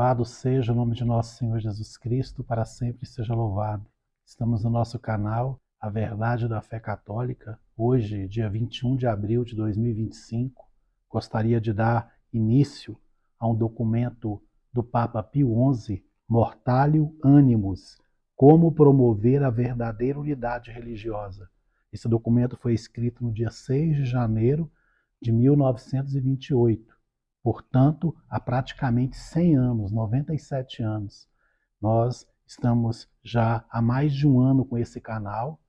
Louvado seja o nome de nosso Senhor Jesus Cristo, para sempre seja louvado. Estamos no nosso canal A Verdade da Fé Católica. Hoje, dia 21 de abril de 2025, gostaria de dar início a um documento do Papa Pio XI, Mortalio Animus, Como Promover a Verdadeira Unidade Religiosa. Esse documento foi escrito no dia 6 de janeiro de 1928. Portanto, há praticamente 100 anos, 97 anos. Nós estamos já há mais de um ano com esse canal,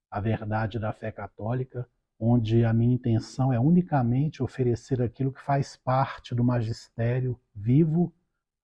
A Verdade da Fé Católica, onde a minha intenção é unicamente oferecer aquilo que faz parte do magistério vivo,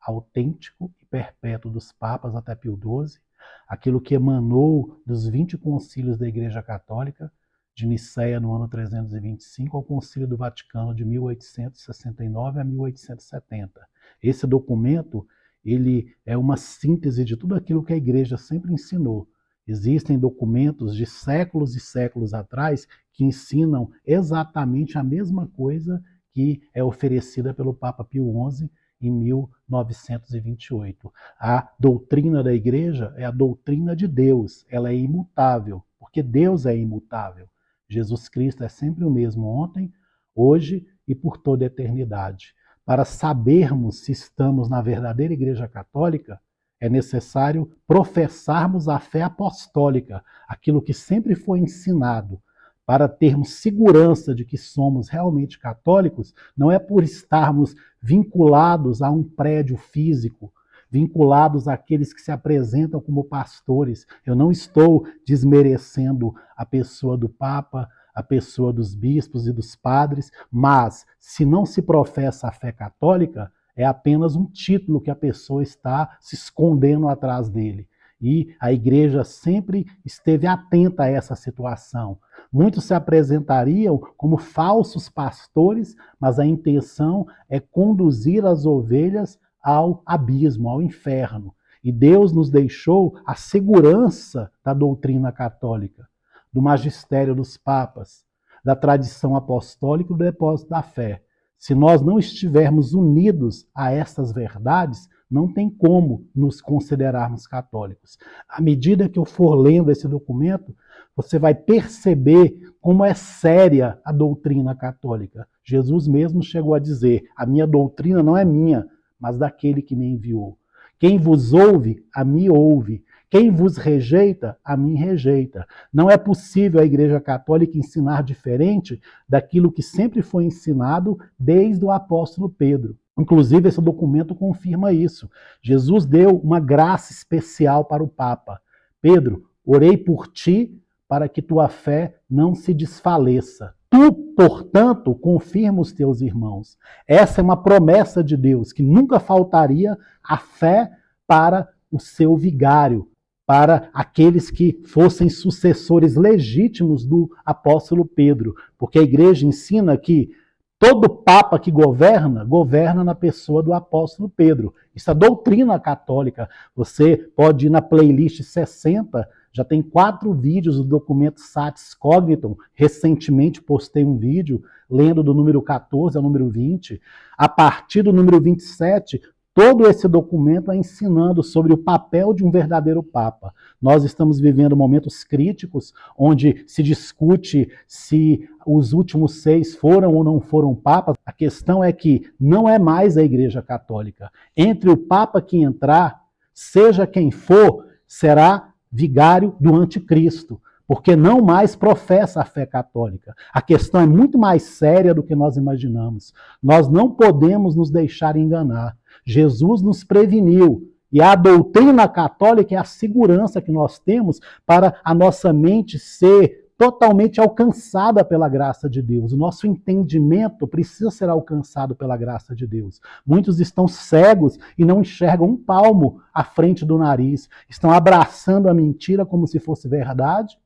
autêntico e perpétuo dos papas até Pio XII, aquilo que emanou dos 20 concílios da Igreja Católica, de Nicéia no ano 325 ao Concílio do Vaticano de 1869 a 1870. Esse documento, ele é uma síntese de tudo aquilo que a Igreja sempre ensinou. Existem documentos de séculos e séculos atrás que ensinam exatamente a mesma coisa que é oferecida pelo Papa Pio XI em 1928. A doutrina da Igreja é a doutrina de Deus, ela é imutável, porque Deus é imutável. Jesus Cristo é sempre o mesmo ontem, hoje e por toda a eternidade. Para sabermos se estamos na verdadeira Igreja Católica, é necessário professarmos a fé apostólica, aquilo que sempre foi ensinado. Para termos segurança de que somos realmente católicos, não é por estarmos vinculados a um prédio físico, vinculados àqueles que se apresentam como pastores. Eu não estou desmerecendo a pessoa do Papa, a pessoa dos bispos e dos padres, mas se não se professa a fé católica, é apenas um título que a pessoa está se escondendo atrás dele. E a igreja sempre esteve atenta a essa situação. Muitos se apresentariam como falsos pastores, mas a intenção é conduzir as ovelhas ao abismo, ao inferno. E Deus nos deixou a segurança da doutrina católica, do magistério dos papas, da tradição apostólica e do depósito da fé. Se nós não estivermos unidos a essas verdades, não tem como nos considerarmos católicos. À medida que eu for lendo esse documento, você vai perceber como é séria a doutrina católica. Jesus mesmo chegou a dizer: a minha doutrina não é minha, mas daquele que me enviou. Quem vos ouve, a mim ouve. Quem vos rejeita, a mim rejeita. Não é possível a Igreja Católica ensinar diferente daquilo que sempre foi ensinado desde o apóstolo Pedro. Inclusive, esse documento confirma isso. Jesus deu uma graça especial para o Papa. Pedro, orei por ti para que tua fé não se desfaleça. Tu, portanto, confirma os teus irmãos. Essa é uma promessa de Deus, que nunca faltaria a fé para o seu vigário, para aqueles que fossem sucessores legítimos do apóstolo Pedro. Porque a igreja ensina que todo papa que governa, governa na pessoa do apóstolo Pedro. Isso é doutrina católica. Você pode ir na playlist 60, já tem 4 vídeos do documento Satis Cognitum. Recentemente postei um vídeo lendo do número 14 ao número 20. A partir do número 27, todo esse documento é ensinando sobre o papel de um verdadeiro Papa. Nós estamos vivendo momentos críticos, onde se discute se os últimos 6 foram ou não foram papas. A questão é que não é mais a Igreja Católica. Entre o Papa que entrar, seja quem for, será vigário do anticristo, porque não mais professa a fé católica. A questão é muito mais séria do que nós imaginamos. Nós não podemos nos deixar enganar. Jesus nos preveniu. E a doutrina católica é a segurança que nós temos para a nossa mente ser totalmente alcançada pela graça de Deus. O nosso entendimento precisa ser alcançado pela graça de Deus. Muitos estão cegos e não enxergam um palmo à frente do nariz. Estão abraçando a mentira como se fosse verdade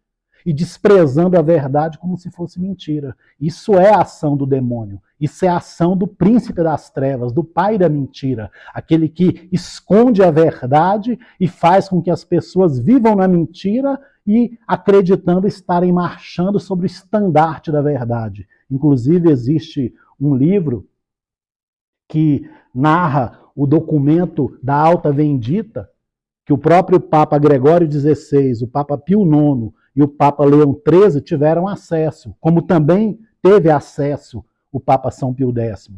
e desprezando a verdade como se fosse mentira. Isso é a ação do demônio. Isso é a ação do príncipe das trevas, do pai da mentira. Aquele que esconde a verdade e faz com que as pessoas vivam na mentira e acreditando estarem marchando sobre o estandarte da verdade. Inclusive, existe um livro que narra o documento da Alta Vendita, que o próprio Papa Gregório XVI, o Papa Pio IX e o Papa Leão XIII tiveram acesso, como também teve acesso o Papa São Pio X.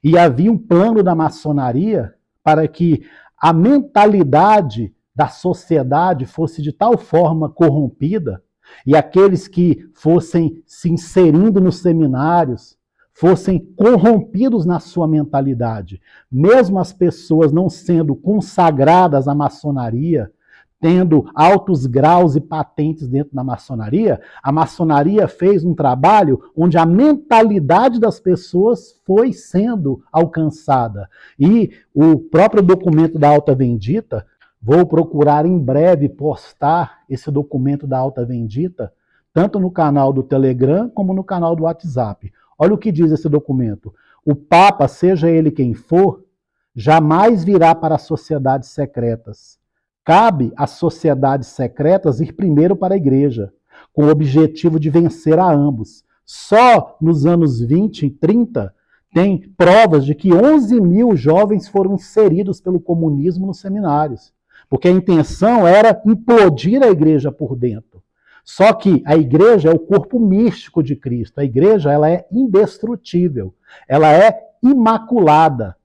E havia um plano da maçonaria para que a mentalidade da sociedade fosse de tal forma corrompida e aqueles que fossem se inserindo nos seminários fossem corrompidos na sua mentalidade. Mesmo as pessoas não sendo consagradas à maçonaria, tendo altos graus e patentes dentro da maçonaria, a maçonaria fez um trabalho onde a mentalidade das pessoas foi sendo alcançada. E o próprio documento da Alta Vendita, vou procurar em breve postar esse documento da Alta Vendita, tanto no canal do Telegram como no canal do WhatsApp. Olha o que diz esse documento. O Papa, seja ele quem for, jamais virá para as sociedades secretas. Cabe às sociedades secretas ir primeiro para a igreja, com o objetivo de vencer a ambos. Só nos anos 20 e 30 tem provas de que 11 mil jovens foram inseridos pelo comunismo nos seminários, porque a intenção era implodir a igreja por dentro. Só que a igreja é o corpo místico de Cristo. A igreja ela é indestrutível, ela é imaculada,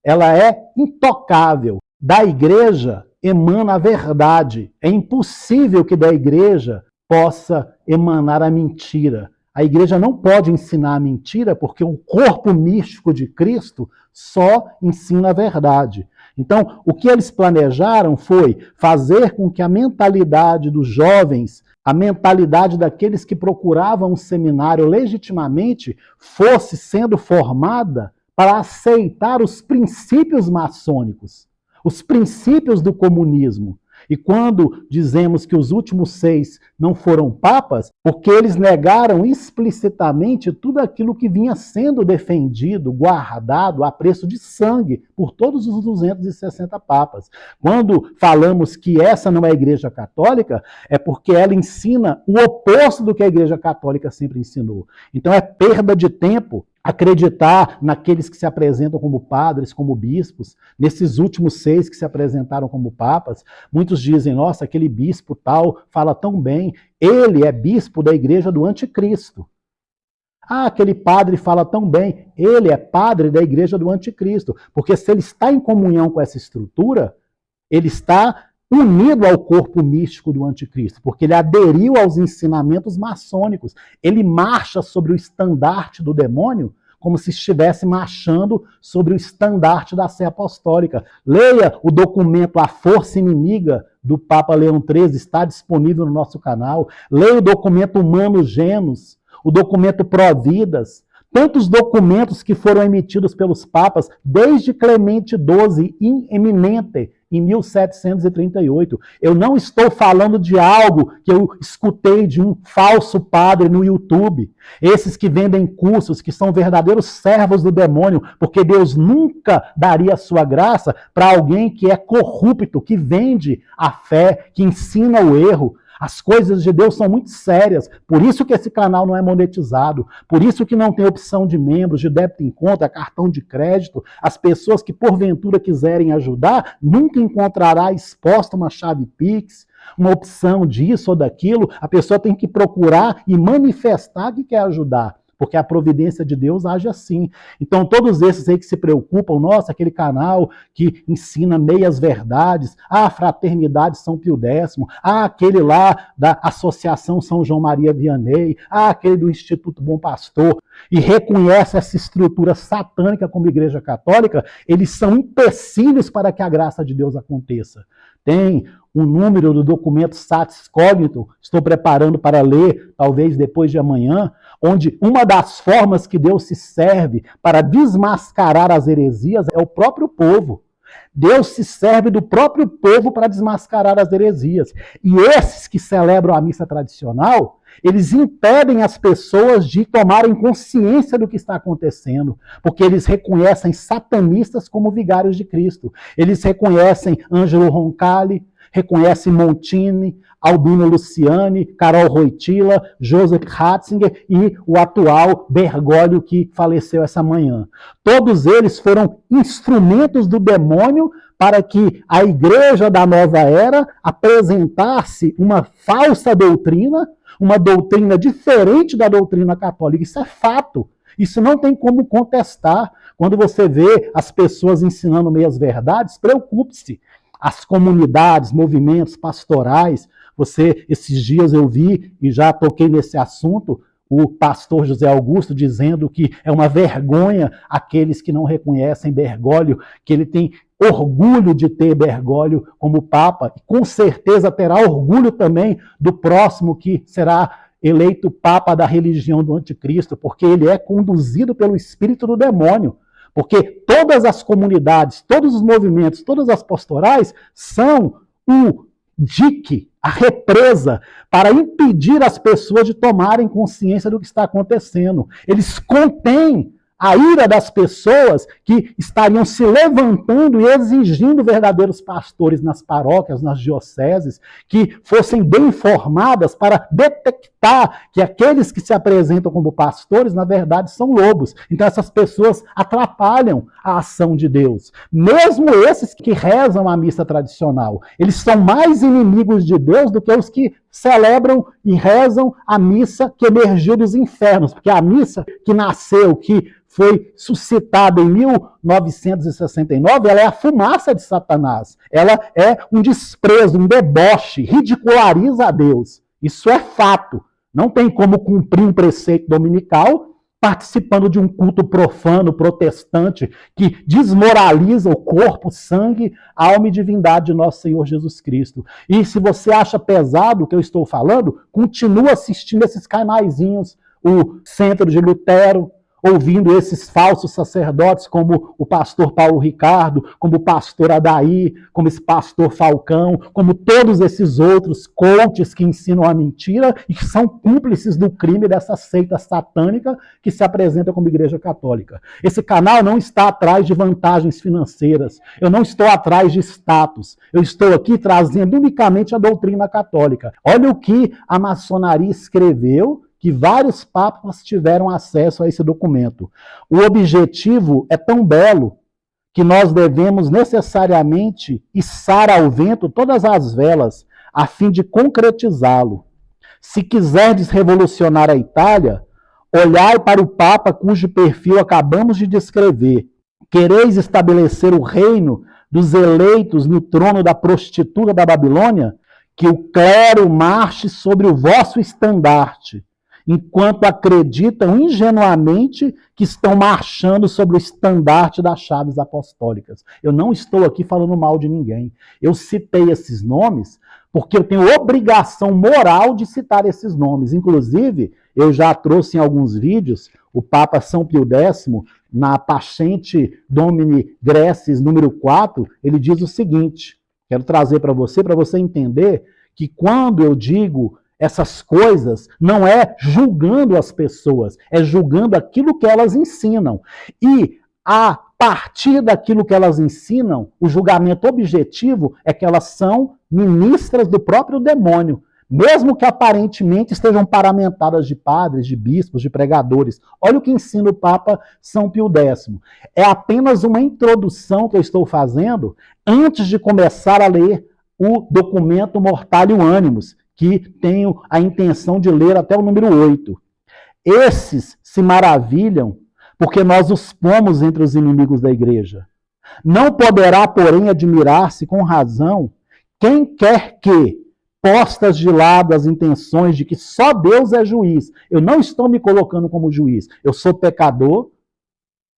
ela é intocável. Da igreja emana a verdade. É impossível que da igreja possa emanar a mentira. A igreja não pode ensinar a mentira porque o corpo místico de Cristo só ensina a verdade. Então, o que eles planejaram foi fazer com que a mentalidade dos jovens, a mentalidade daqueles que procuravam um seminário legitimamente, fosse sendo formada para aceitar os princípios maçônicos, os princípios do comunismo. E quando dizemos que os últimos 6 não foram papas, porque eles negaram explicitamente tudo aquilo que vinha sendo defendido, guardado a preço de sangue por todos os 260 papas. Quando falamos que essa não é a Igreja Católica, é porque ela ensina o oposto do que a Igreja Católica sempre ensinou. Então é perda de tempo acreditar naqueles que se apresentam como padres, como bispos, nesses últimos 6 que se apresentaram como papas. Muitos dizem, nossa, aquele bispo tal fala tão bem, ele é bispo da igreja do anticristo. Ah, aquele padre fala tão bem, ele é padre da igreja do anticristo, porque se ele está em comunhão com essa estrutura, ele está unido ao corpo místico do anticristo, porque ele aderiu aos ensinamentos maçônicos. Ele marcha sobre o estandarte do demônio como se estivesse marchando sobre o estandarte da Sé Apostólica. Leia o documento A Força Inimiga, do Papa Leão XIII, está disponível no nosso canal. Leia o documento Humano Genus, o documento Providas, tantos documentos que foram emitidos pelos papas desde Clemente XII, in eminente, em 1738. Eu não estou falando de algo que eu escutei de um falso padre no YouTube. Esses que vendem cursos, que são verdadeiros servos do demônio, porque Deus nunca daria a sua graça para alguém que é corrupto, que vende a fé, que ensina o erro. As coisas de Deus são muito sérias, por isso que esse canal não é monetizado, por isso que não tem opção de membros, de débito em conta, cartão de crédito. As pessoas que porventura quiserem ajudar, nunca encontrará exposta uma chave Pix, uma opção disso ou daquilo. A pessoa tem que procurar e manifestar que quer ajudar, porque a providência de Deus age assim. Então, todos esses aí que se preocupam, nossa, aquele canal que ensina meias verdades, a Fraternidade São Pio X, aquele lá da Associação São João Maria Vianney, aquele do Instituto Bom Pastor, e reconhece essa estrutura satânica como Igreja Católica, eles são empecilhos para que a graça de Deus aconteça. Tem um número do documento Satis Cognitum, estou preparando para ler, talvez depois de amanhã, onde uma das formas que Deus se serve para desmascarar as heresias é o próprio povo. Deus se serve do próprio povo para desmascarar as heresias. E esses que celebram a missa tradicional, eles impedem as pessoas de tomarem consciência do que está acontecendo, porque eles reconhecem satanistas como vigários de Cristo. Eles reconhecem Ângelo Roncalli, reconhecem Montini, Albino Luciani, Carol Wojtyla, Joseph Ratzinger e o atual Bergoglio, que faleceu essa manhã. Todos eles foram instrumentos do demônio para que a igreja da nova era apresentasse uma falsa doutrina, uma doutrina diferente da doutrina católica. Isso é fato. Isso não tem como contestar. Quando você vê as pessoas ensinando meias verdades, preocupe-se. As comunidades, movimentos pastorais, esses dias eu vi, e já toquei nesse assunto, o pastor José Augusto dizendo que é uma vergonha aqueles que não reconhecem Bergoglio, que ele tem orgulho de ter Bergoglio como Papa, e com certeza terá orgulho também do próximo que será eleito Papa da religião do Anticristo, porque ele é conduzido pelo espírito do demônio. Porque todas as comunidades, todos os movimentos, todas as pastorais são o dique, a represa, para impedir as pessoas de tomarem consciência do que está acontecendo. Eles contêm a ira das pessoas que estariam se levantando e exigindo verdadeiros pastores nas paróquias, nas dioceses, que fossem bem informadas para detectar que aqueles que se apresentam como pastores, na verdade, são lobos. Então essas pessoas atrapalham a ação de Deus. Mesmo esses que rezam a missa tradicional, eles são mais inimigos de Deus do que os que celebram e rezam a missa que emergiu dos infernos, porque a missa que nasceu, que foi suscitada em 1969, ela é a fumaça de Satanás. Ela é um desprezo, um deboche, ridiculariza a Deus. Isso é fato. Não tem como cumprir um preceito dominical participando de um culto profano, protestante, que desmoraliza o corpo, sangue, alma e divindade de nosso Senhor Jesus Cristo. E se você acha pesado o que eu estou falando, continua assistindo esses canaizinhos, o Centro de Lutero, ouvindo esses falsos sacerdotes como o pastor Paulo Ricardo, como o pastor Adair, como esse pastor Falcão, como todos esses outros coaches que ensinam a mentira e que são cúmplices do crime dessa seita satânica que se apresenta como Igreja Católica. Esse canal não está atrás de vantagens financeiras, eu não estou atrás de status, eu estou aqui trazendo unicamente a doutrina católica. Olha o que a maçonaria escreveu, que vários papas tiveram acesso a esse documento. O objetivo é tão belo que nós devemos necessariamente içar ao vento todas as velas a fim de concretizá-lo. Se quiserdes revolucionar a Itália, olhai para o Papa cujo perfil acabamos de descrever. Quereis estabelecer o reino dos eleitos no trono da prostituta da Babilônia? Que o clero marche sobre o vosso estandarte, enquanto acreditam ingenuamente que estão marchando sobre o estandarte das chaves apostólicas. Eu não estou aqui falando mal de ninguém. Eu citei esses nomes porque eu tenho obrigação moral de citar esses nomes. Inclusive, eu já trouxe em alguns vídeos o Papa São Pio X, na Pascente Domini Gressis, número 4, ele diz o seguinte, quero trazer para você entender que quando eu digo essas coisas, não é julgando as pessoas, é julgando aquilo que elas ensinam. E a partir daquilo que elas ensinam, o julgamento objetivo é que elas são ministras do próprio demônio, mesmo que aparentemente estejam paramentadas de padres, de bispos, de pregadores. Olha o que ensina o Papa São Pio X. É apenas uma introdução que eu estou fazendo antes de começar a ler o documento Mortalio Animus, que tenho a intenção de ler até o número 8. Esses se maravilham porque nós os pomos entre os inimigos da igreja. Não poderá, porém, admirar-se com razão quem quer que, postas de lado as intenções de que só Deus é juiz. Eu não estou me colocando como juiz. Eu sou pecador,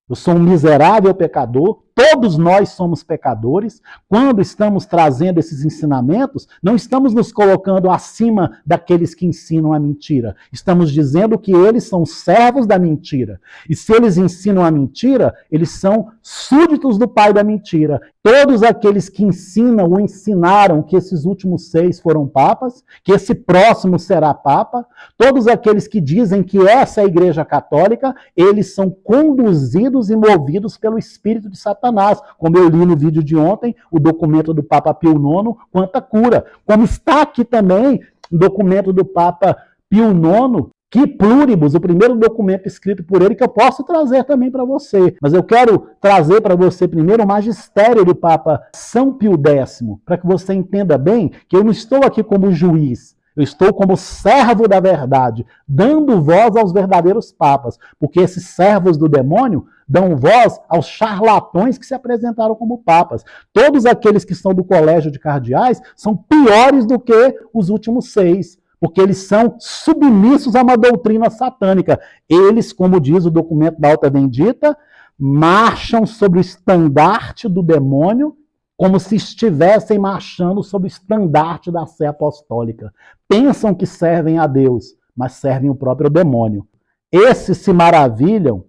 eu sou um miserável pecador, todos nós somos pecadores. Quando estamos trazendo esses ensinamentos, não estamos nos colocando acima daqueles que ensinam a mentira. Estamos dizendo que eles são servos da mentira. E se eles ensinam a mentira, eles são súditos do pai da mentira. Todos aqueles que ensinam ou ensinaram que esses últimos 6 foram papas, que esse próximo será papa, todos aqueles que dizem que essa é a Igreja Católica, eles são conduzidos e movidos pelo Espírito de Satanás. Satanás. Como eu li no vídeo de ontem, o documento do Papa Pio IX, quanta cura. Como está aqui também o documento do Papa Pio IX, que pluribus, o primeiro documento escrito por ele, que eu posso trazer também para você. Mas eu quero trazer para você primeiro o magistério do Papa São Pio X, para que você entenda bem que eu não estou aqui como juiz, eu estou como servo da verdade, dando voz aos verdadeiros papas, porque esses servos do demônio dão voz aos charlatões que se apresentaram como papas. Todos aqueles que são do colégio de cardeais são piores do que os últimos 6, porque eles são submissos a uma doutrina satânica. Eles, como diz o documento da Alta Bendita, marcham sobre o estandarte do demônio, como se estivessem marchando sob o estandarte da sé apostólica. Pensam que servem a Deus, mas servem o próprio demônio. Esses se maravilham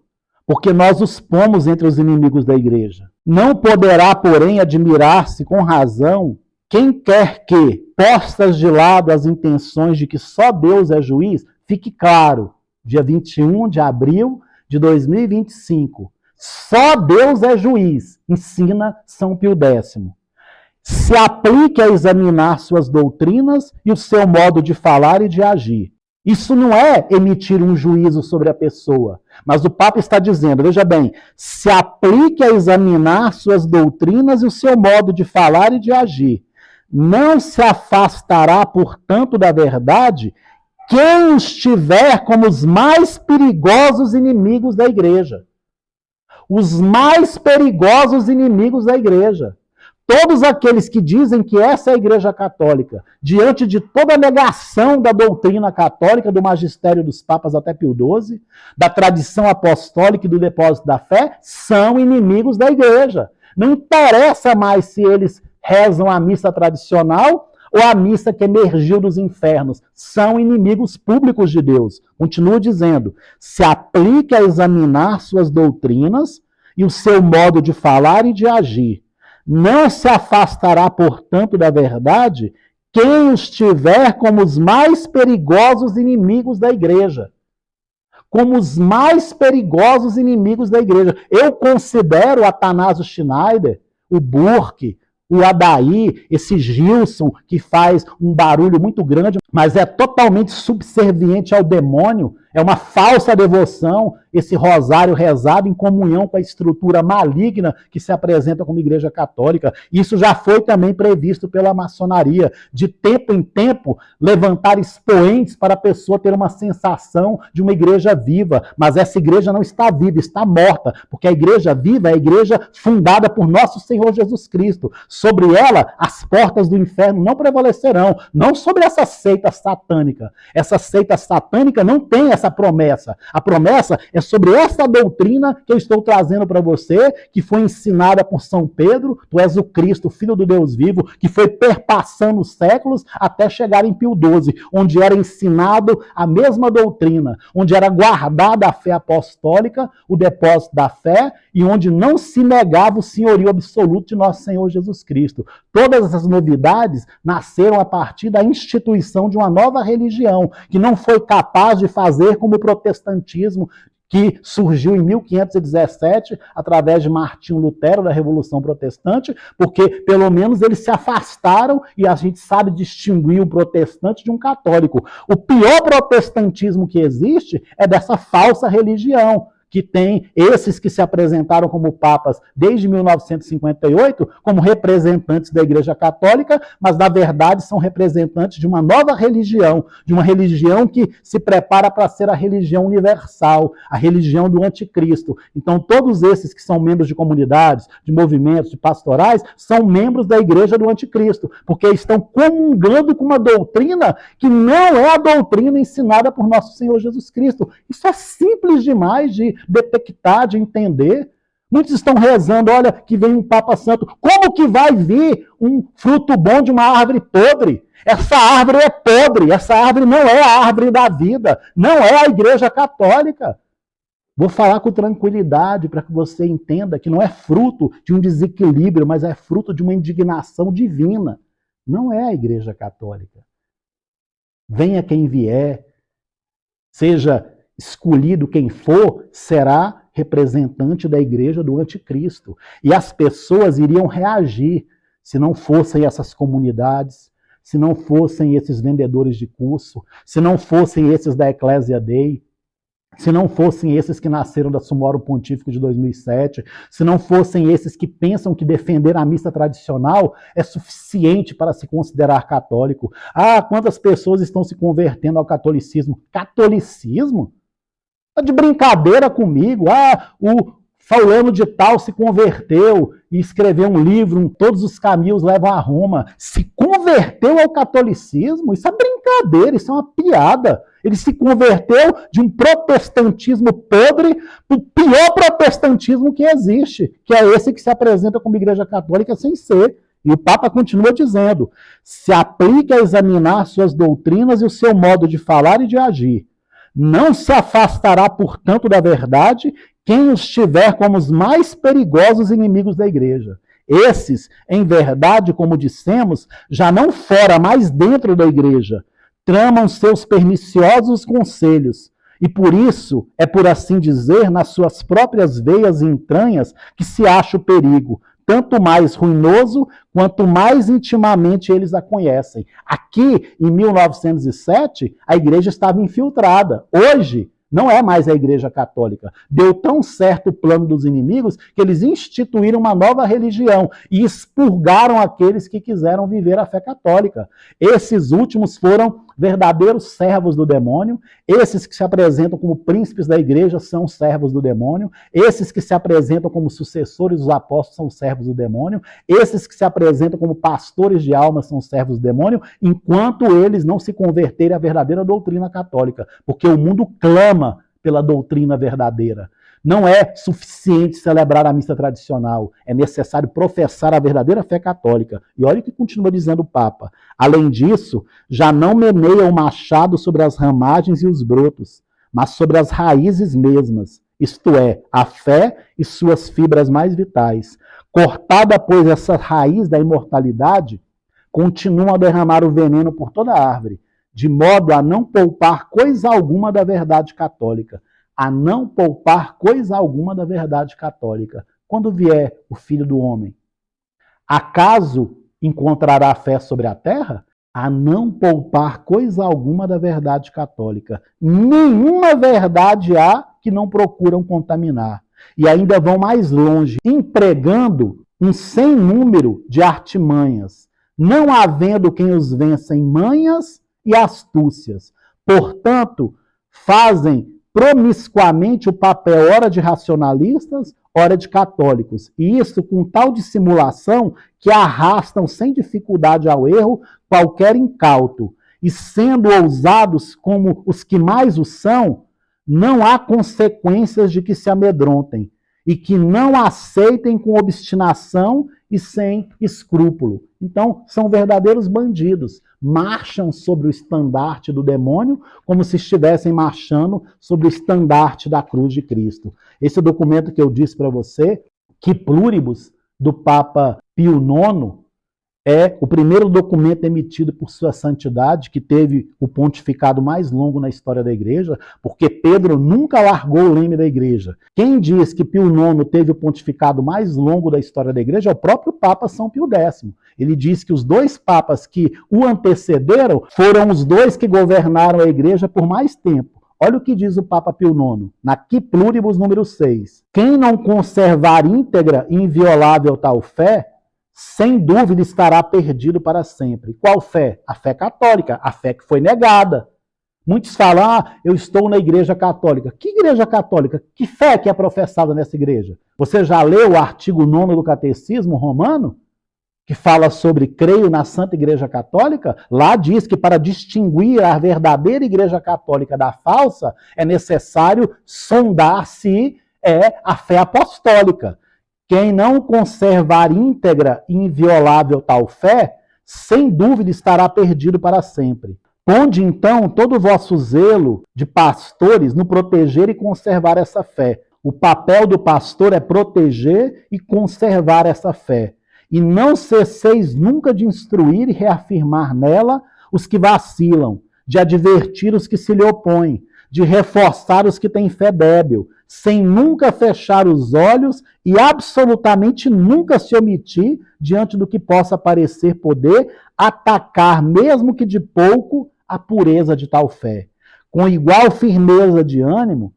porque nós os pomos entre os inimigos da igreja. Não poderá, porém, admirar-se com razão quem quer que, postas de lado as intenções de que só Deus é juiz, fique claro, dia 21 de abril de 2025, só Deus é juiz, ensina São Pio X. Se aplique a examinar suas doutrinas e o seu modo de falar e de agir. Isso não é emitir um juízo sobre a pessoa, mas o Papa está dizendo, veja bem, se aplique a examinar suas doutrinas e o seu modo de falar e de agir. Não se afastará, portanto, da verdade quem os tiver como os mais perigosos inimigos da igreja. Os mais perigosos inimigos da igreja. Todos aqueles que dizem que essa é a Igreja Católica, diante de toda a negação da doutrina católica, do magistério dos papas até Pio XII, da tradição apostólica e do depósito da fé, são inimigos da igreja. Não interessa mais se eles rezam a missa tradicional ou a missa que emergiu dos infernos. São inimigos públicos de Deus. Continuo dizendo, se aplique a examinar suas doutrinas e o seu modo de falar e de agir. Não se afastará, portanto, da verdade quem os tiver como os mais perigosos inimigos da igreja. Como os mais perigosos inimigos da igreja. Eu considero o Atanásio Schneider, o Burke, o Adair, esse Gilson, que faz um barulho muito grande, mas é totalmente subserviente ao demônio, é uma falsa devoção, esse rosário rezado em comunhão com a estrutura maligna que se apresenta como Igreja Católica. Isso já foi também previsto pela maçonaria, de tempo em tempo, levantar expoentes para a pessoa ter uma sensação de uma igreja viva, mas essa igreja não está viva, está morta, porque a igreja viva é a igreja fundada por nosso Senhor Jesus Cristo. Sobre ela, as portas do inferno não prevalecerão, não sobre essa seita satânica. Essa seita satânica não tem essa promessa. A promessa é sobre essa doutrina que eu estou trazendo para você, que foi ensinada por São Pedro, tu és o Cristo, Filho do Deus vivo, que foi perpassando os séculos até chegar em Pio XII, onde era ensinado a mesma doutrina, onde era guardada a fé apostólica, o depósito da fé, e onde não se negava o senhorio absoluto de nosso Senhor Jesus Cristo. Todas essas novidades nasceram a partir da instituição de uma nova religião, que não foi capaz de fazer como o protestantismo, que surgiu em 1517, através de Martinho Lutero, da Revolução Protestante, porque, pelo menos, eles se afastaram e a gente sabe distinguir um protestante de um católico. O pior protestantismo que existe é dessa falsa religião, que tem esses que se apresentaram como papas desde 1958 como representantes da Igreja Católica, mas na verdade são representantes de uma nova religião, de uma religião que se prepara para ser a religião universal, a religião do anticristo. Então todos esses que são membros de comunidades, de movimentos, de pastorais, são membros da Igreja do anticristo, porque estão comungando com uma doutrina que não é a doutrina ensinada por nosso Senhor Jesus Cristo. Isso é simples demais de detectar, de entender. Muitos estão rezando, olha, que vem um Papa Santo. Como que vai vir um fruto bom de uma árvore podre? Essa árvore é podre, essa árvore não é a árvore da vida, não é a Igreja Católica. Vou falar com tranquilidade para que você entenda que não é fruto de um desequilíbrio, mas é fruto de uma indignação divina. Não é a Igreja Católica. Venha quem vier, seja escolhido quem for, será representante da igreja do anticristo. E as pessoas iriam reagir se não fossem essas comunidades, se não fossem esses vendedores de curso, se não fossem esses da Ecclesia Dei, se não fossem esses que nasceram da Sumorum Pontífico de 2007, se não fossem esses que pensam que defender a missa tradicional é suficiente para se considerar católico. Ah, quantas pessoas estão se convertendo ao catolicismo? Catolicismo? Tá de brincadeira comigo? Ah, o fulano de tal se converteu e escreveu um livro, Todos os Caminhos Levam a Roma. Se converteu ao catolicismo? Isso é brincadeira, isso é uma piada. Ele se converteu de um protestantismo podre para o pior protestantismo que existe, que é esse que se apresenta como igreja católica sem ser. E o Papa continua dizendo, se aplica a examinar suas doutrinas e o seu modo de falar e de agir. Não se afastará, portanto, da verdade quem os tiver como os mais perigosos inimigos da igreja. Esses, em verdade, como dissemos, já não fora, mas dentro da igreja, tramam seus perniciosos conselhos. E por isso, é por assim dizer, nas suas próprias veias e entranhas que se acha o perigo, tanto mais ruinoso, quanto mais intimamente eles a conhecem. Aqui, em 1907, a igreja estava infiltrada. Hoje, não é mais a igreja católica. Deu tão certo o plano dos inimigos que eles instituíram uma nova religião e expurgaram aqueles que quiseram viver a fé católica. Esses últimos foram verdadeiros servos do demônio. Esses que se apresentam como príncipes da igreja são servos do demônio. Esses que se apresentam como sucessores dos apóstolos são servos do demônio. Esses que se apresentam como pastores de almas são servos do demônio, enquanto eles não se converterem à verdadeira doutrina católica. Porque o mundo clama pela doutrina verdadeira. Não é suficiente celebrar a missa tradicional, é necessário professar a verdadeira fé católica. E olha o que continua dizendo o Papa. Além disso, já não meneia o machado sobre as ramagens e os brotos, mas sobre as raízes mesmas, isto é, a fé e suas fibras mais vitais. Cortada, pois, essa raiz da imortalidade, continua a derramar o veneno por toda a árvore, de modo a não poupar coisa alguma da verdade católica. A não poupar coisa alguma da verdade católica. Quando vier o Filho do Homem, acaso encontrará fé sobre a terra? A não poupar coisa alguma da verdade católica. Nenhuma verdade há que não procuram contaminar. E ainda vão mais longe, empregando um sem número de artimanhas, não havendo quem os vença em manhas e astúcias. Portanto, fazem promiscuamente o papel ora de racionalistas, ora de católicos. E isso com tal dissimulação que arrastam sem dificuldade ao erro qualquer incauto. E sendo ousados como os que mais o são, não há consequências de que se amedrontem e que não aceitem com obstinação e sem escrúpulo. Então, são verdadeiros bandidos. Marcham sobre o estandarte do demônio como se estivessem marchando sobre o estandarte da cruz de Cristo. Esse documento que eu disse para você, Que Pluribus, do Papa Pio IX, é o primeiro documento emitido por Sua Santidade, que teve o pontificado mais longo na história da Igreja, porque Pedro nunca largou o leme da Igreja. Quem diz que Pio IX teve o pontificado mais longo da história da Igreja é o próprio Papa São Pio X. Ele diz que os dois papas que o antecederam foram os dois que governaram a Igreja por mais tempo. Olha o que diz o Papa Pio IX, na Que Pluribus número 6. Quem não conservar íntegra e inviolável tal fé, sem dúvida estará perdido para sempre. Qual fé? A fé católica, a fé que foi negada. Muitos falam, eu estou na igreja católica. Que igreja católica? Que fé que é professada nessa igreja? Você já leu o artigo 9º do Catecismo Romano? Que fala sobre creio na Santa Igreja Católica? Lá diz que para distinguir a verdadeira igreja católica da falsa, é necessário sondar se é a fé apostólica. Quem não conservar íntegra e inviolável tal fé, sem dúvida estará perdido para sempre. Ponde, então, todo o vosso zelo de pastores no proteger e conservar essa fé. O papel do pastor é proteger e conservar essa fé. E não cesseis nunca de instruir e reafirmar nela os que vacilam, de advertir os que se lhe opõem, de reforçar os que têm fé débil, sem nunca fechar os olhos e absolutamente nunca se omitir diante do que possa parecer poder atacar, mesmo que de pouco, a pureza de tal fé. Com igual firmeza de ânimo,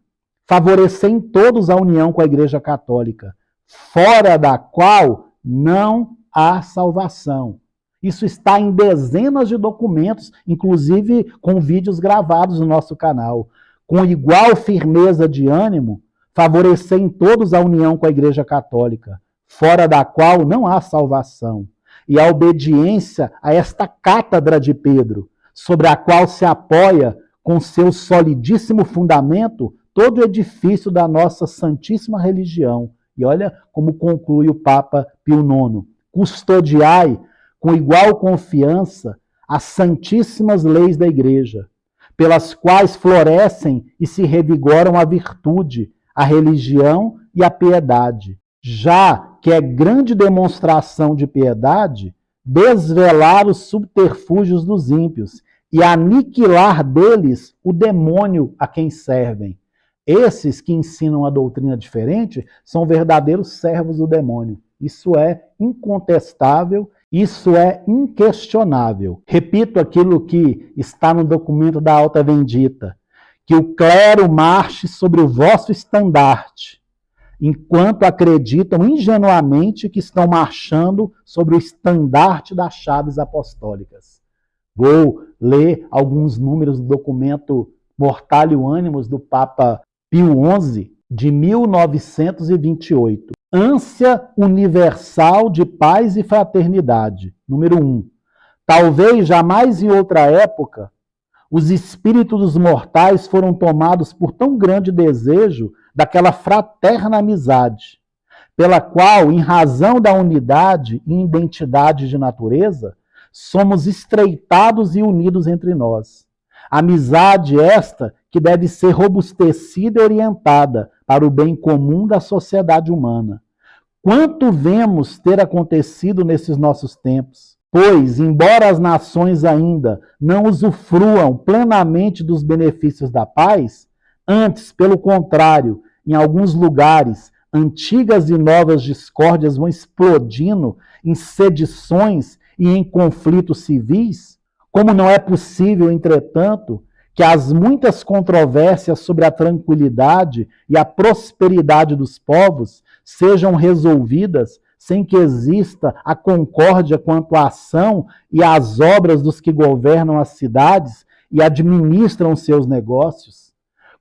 favorecer em todos a união com a Igreja Católica, fora da qual não há salvação. Isso está em dezenas de documentos, inclusive com vídeos gravados no nosso canal. Com igual firmeza de ânimo, favorecer em todos a união com a Igreja Católica, fora da qual não há salvação. E a obediência a esta cátedra de Pedro, sobre a qual se apoia com seu solidíssimo fundamento todo o edifício da nossa santíssima religião. E olha como conclui o Papa Pio IX. Custodiai com igual confiança as santíssimas leis da Igreja, pelas quais florescem e se revigoram a virtude, a religião e a piedade. Já que é grande demonstração de piedade desvelar os subterfúgios dos ímpios e aniquilar deles o demônio a quem servem. Esses que ensinam a doutrina diferente são verdadeiros servos do demônio. Isso é incontestável, isso é inquestionável. Repito aquilo que está no documento da Alta Vendita, que o clero marche sobre o vosso estandarte, enquanto acreditam ingenuamente que estão marchando sobre o estandarte das chaves apostólicas. Vou ler alguns números do documento Mortalio Animus do Papa Pio XI, de 1928. Ânsia universal de paz e fraternidade. Número 1. Talvez jamais em outra época os espíritos dos mortais foram tomados por tão grande desejo daquela fraterna amizade, pela qual, em razão da unidade e identidade de natureza, somos estreitados e unidos entre nós. Amizade esta que deve ser robustecida e orientada para o bem comum da sociedade humana. Quanto vemos ter acontecido nesses nossos tempos? Pois, embora as nações ainda não usufruam plenamente dos benefícios da paz, antes, pelo contrário, em alguns lugares, antigas e novas discórdias vão explodindo em sedições e em conflitos civis, como não é possível, entretanto, que as muitas controvérsias sobre a tranquilidade e a prosperidade dos povos sejam resolvidas sem que exista a concórdia quanto à ação e às obras dos que governam as cidades e administram seus negócios.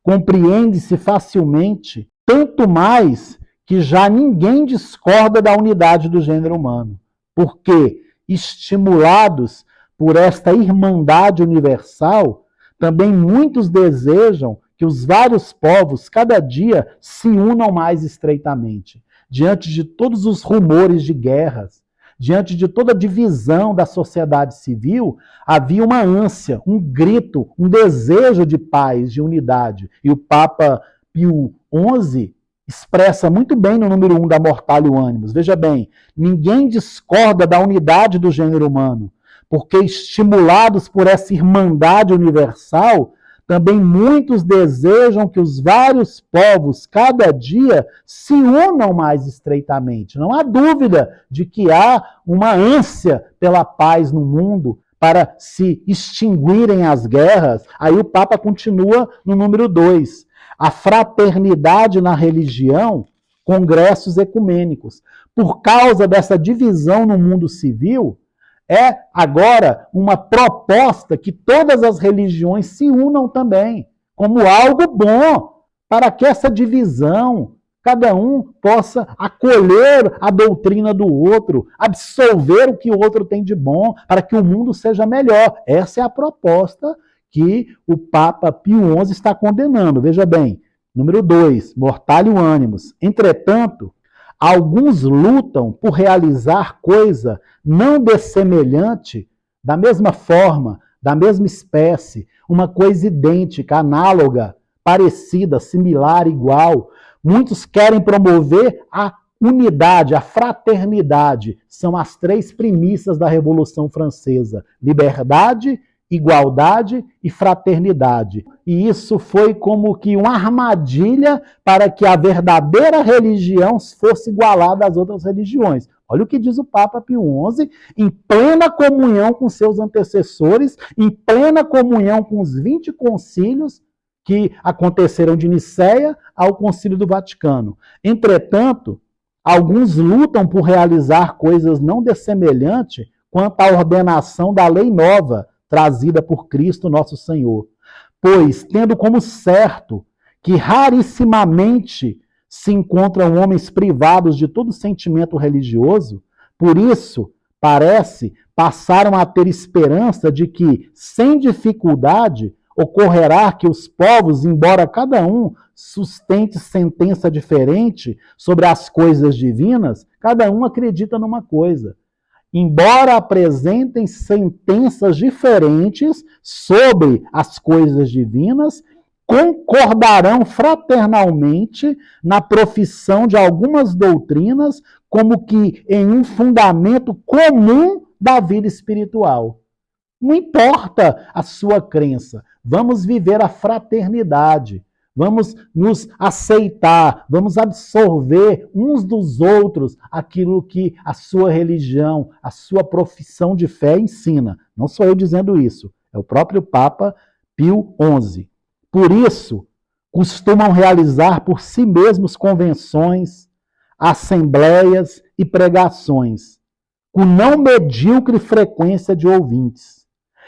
Compreende-se facilmente, tanto mais que já ninguém discorda da unidade do gênero humano, porque, estimulados por esta irmandade universal, também muitos desejam que os vários povos cada dia se unam mais estreitamente. Diante de todos os rumores de guerras, diante de toda a divisão da sociedade civil, havia uma ânsia, um grito, um desejo de paz, de unidade. E o Papa Pio XI expressa muito bem no número 1 da Mortalio Animus. Veja bem, ninguém discorda da unidade do gênero humano, porque estimulados por essa irmandade universal, também muitos desejam que os vários povos, cada dia, se unam mais estreitamente. Não há dúvida de que há uma ânsia pela paz no mundo, para se extinguirem as guerras. Aí o Papa continua no número 2. A fraternidade na religião, congressos ecumênicos. Por causa dessa divisão no mundo civil, é agora uma proposta que todas as religiões se unam também, como algo bom, para que essa divisão, cada um possa acolher a doutrina do outro, absorver o que o outro tem de bom, para que o mundo seja melhor. Essa é a proposta que o Papa Pio XI está condenando. Veja bem, número 2, Mortalio Animus. Entretanto, alguns lutam por realizar coisa não dessemelhante, da mesma forma, da mesma espécie, uma coisa idêntica, análoga, parecida, similar, igual. Muitos querem promover a unidade, a fraternidade. São as 3 premissas da Revolução Francesa: liberdade, igualdade e fraternidade. E isso foi como que uma armadilha para que a verdadeira religião fosse igualada às outras religiões. Olha o que diz o Papa Pio XI, em plena comunhão com seus antecessores, em plena comunhão com os 20 concílios que aconteceram de Nicéia ao Concílio do Vaticano. Entretanto, alguns lutam por realizar coisas não dessemelhantes quanto à ordenação da lei nova, trazida por Cristo nosso Senhor. Pois, tendo como certo que rarissimamente se encontram homens privados de todo sentimento religioso, por isso, parece, passaram a ter esperança de que, sem dificuldade, ocorrerá que os povos, embora cada um sustente sentença diferente sobre as coisas divinas, cada um acredita numa coisa. Embora apresentem sentenças diferentes sobre as coisas divinas, concordarão fraternalmente na profissão de algumas doutrinas, como que em um fundamento comum da vida espiritual. Não importa a sua crença, vamos viver a fraternidade. Vamos nos aceitar, vamos absorver uns dos outros aquilo que a sua religião, a sua profissão de fé ensina. Não sou eu dizendo isso, é o próprio Papa Pio XI. Por isso, costumam realizar por si mesmos convenções, assembleias e pregações, com não medíocre frequência de ouvintes.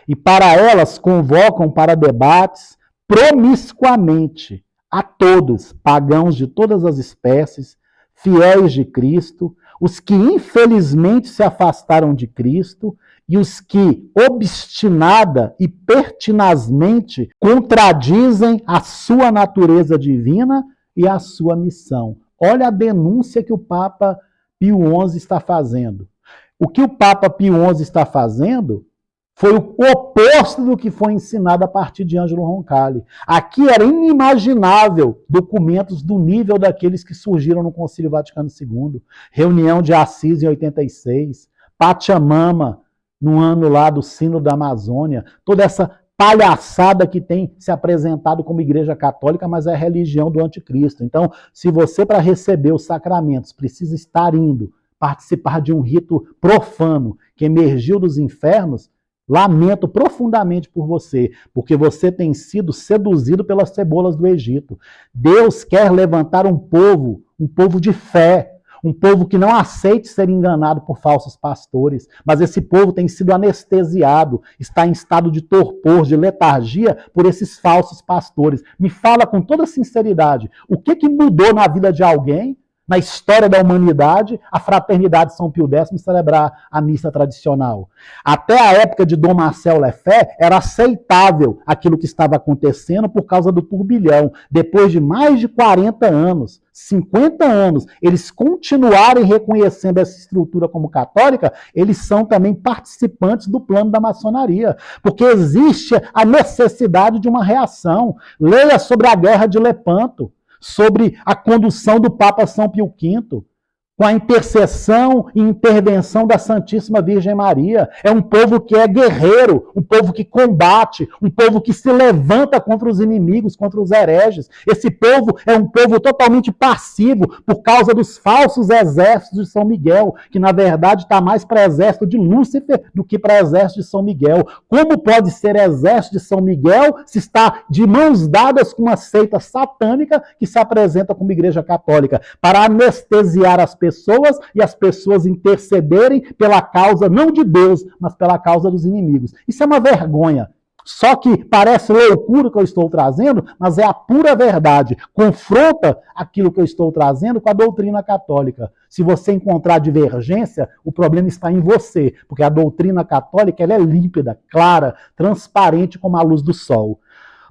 E para elas convocam para debates promiscuamente a todos, pagãos de todas as espécies, fiéis de Cristo, os que infelizmente se afastaram de Cristo e os que obstinada e pertinazmente contradizem a sua natureza divina e a sua missão. Olha a denúncia que o Papa Pio XI está fazendo. O que o Papa Pio XI está fazendo foi o oposto do que foi ensinado a partir de Ângelo Roncalli. Aqui era inimaginável documentos do nível daqueles que surgiram no Concílio Vaticano II. Reunião de Assis em 86, Pachamama, no ano lá do Sínodo da Amazônia, toda essa palhaçada que tem se apresentado como igreja católica, mas é a religião do anticristo. Então, se você, para receber os sacramentos, precisa estar indo participar de um rito profano que emergiu dos infernos, lamento profundamente por você, porque você tem sido seduzido pelas cebolas do Egito. Deus quer levantar um povo de fé, um povo que não aceite ser enganado por falsos pastores, mas esse povo tem sido anestesiado, está em estado de torpor, de letargia por esses falsos pastores. Me fala com toda sinceridade, o que mudou na vida de alguém, na história da humanidade, a fraternidade de São Pio X celebrar a missa tradicional? Até a época de Dom Marcel Lefebvre, era aceitável aquilo que estava acontecendo por causa do turbilhão. Depois de mais de 40 anos, 50 anos, eles continuarem reconhecendo essa estrutura como católica, eles são também participantes do plano da maçonaria, porque existe a necessidade de uma reação. Leia sobre a Guerra de Lepanto, sobre a condução do Papa São Pio V, com a intercessão e intervenção da Santíssima Virgem Maria. É um povo que é guerreiro, um povo que combate, um povo que se levanta contra os inimigos, contra os hereges. Esse povo é um povo totalmente passivo por causa dos falsos exércitos de São Miguel, que na verdade está mais para exército de Lúcifer do que para exército de São Miguel. Como pode ser exército de São Miguel se está de mãos dadas com uma seita satânica que se apresenta como igreja católica, para anestesiar as pessoas e as pessoas intercederem pela causa não de Deus, mas pela causa dos inimigos. Isso é uma vergonha. Só que parece loucura o que eu estou trazendo, mas é a pura verdade. Confronta aquilo que eu estou trazendo com a doutrina católica. Se você encontrar divergência, o problema está em você, porque a doutrina católica ela é límpida, clara, transparente como a luz do sol.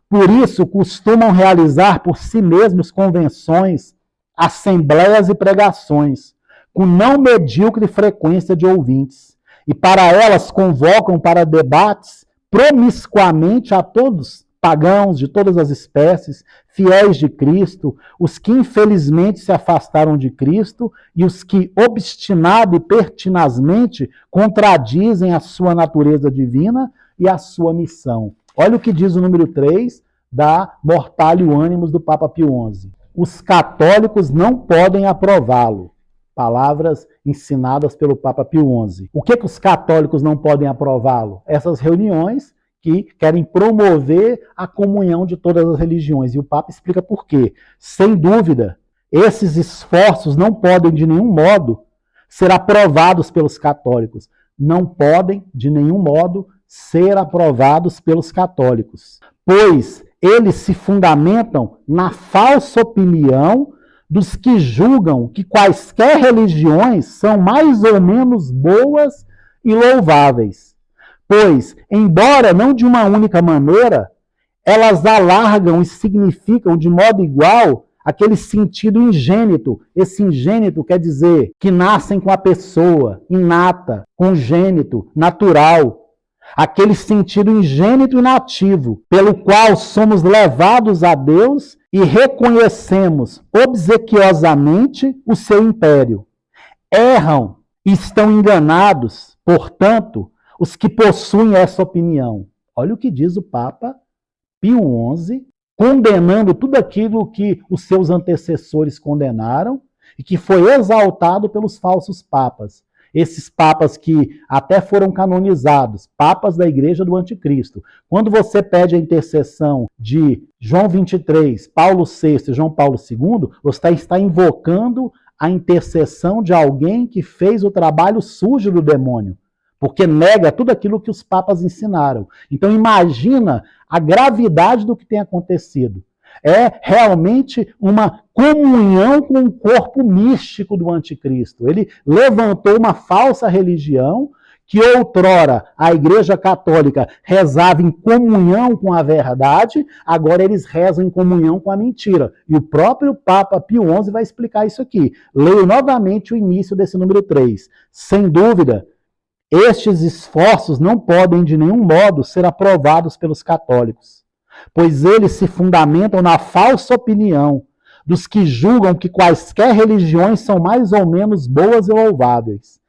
Por isso, costumam realizar por si mesmos convenções, assembleias e pregações, com não medíocre frequência de ouvintes, e para elas convocam para debates promiscuamente a todos, pagãos de todas as espécies, fiéis de Cristo, os que infelizmente se afastaram de Cristo e os que, obstinado e pertinazmente, contradizem a sua natureza divina e a sua missão. Olha o que diz o número 3 da Mortalio Animus do Papa Pio XI. Os católicos não podem aprová-lo. Palavras ensinadas pelo Papa Pio XI. O que os católicos não podem aprová-lo? Essas reuniões que querem promover a comunhão de todas as religiões. E o Papa explica por quê. Sem dúvida, esses esforços não podem de nenhum modo ser aprovados pelos católicos. Não podem de nenhum modo ser aprovados pelos católicos. Pois eles se fundamentam na falsa opinião dos que julgam que quaisquer religiões são mais ou menos boas e louváveis. Pois, embora não de uma única maneira, elas alargam e significam de modo igual aquele sentido ingênito. Esse ingênito quer dizer que nascem com a pessoa, inata, congênito, natural. Aquele sentido ingênito e nativo, pelo qual somos levados a Deus e reconhecemos obsequiosamente o seu império. Erram e estão enganados, portanto, os que possuem essa opinião. Olha o que diz o Papa Pio XI, condenando tudo aquilo que os seus antecessores condenaram e que foi exaltado pelos falsos papas. Esses papas que até foram canonizados, papas da Igreja do Anticristo. Quando você pede a intercessão de João 23, Paulo VI e João Paulo II, você está invocando a intercessão de alguém que fez o trabalho sujo do demônio, porque nega tudo aquilo que os papas ensinaram. Então imagina a gravidade do que tem acontecido. É realmente uma comunhão com o corpo místico do anticristo. Ele levantou uma falsa religião que outrora a Igreja Católica rezava em comunhão com a verdade, agora eles rezam em comunhão com a mentira. E o próprio Papa Pio XI vai explicar isso aqui. Leio novamente o início desse número 3. Sem dúvida, estes esforços não podem de nenhum modo ser aprovados pelos católicos, pois eles se fundamentam na falsa opinião dos que julgam que quaisquer religiões são mais ou menos boas e louváveis.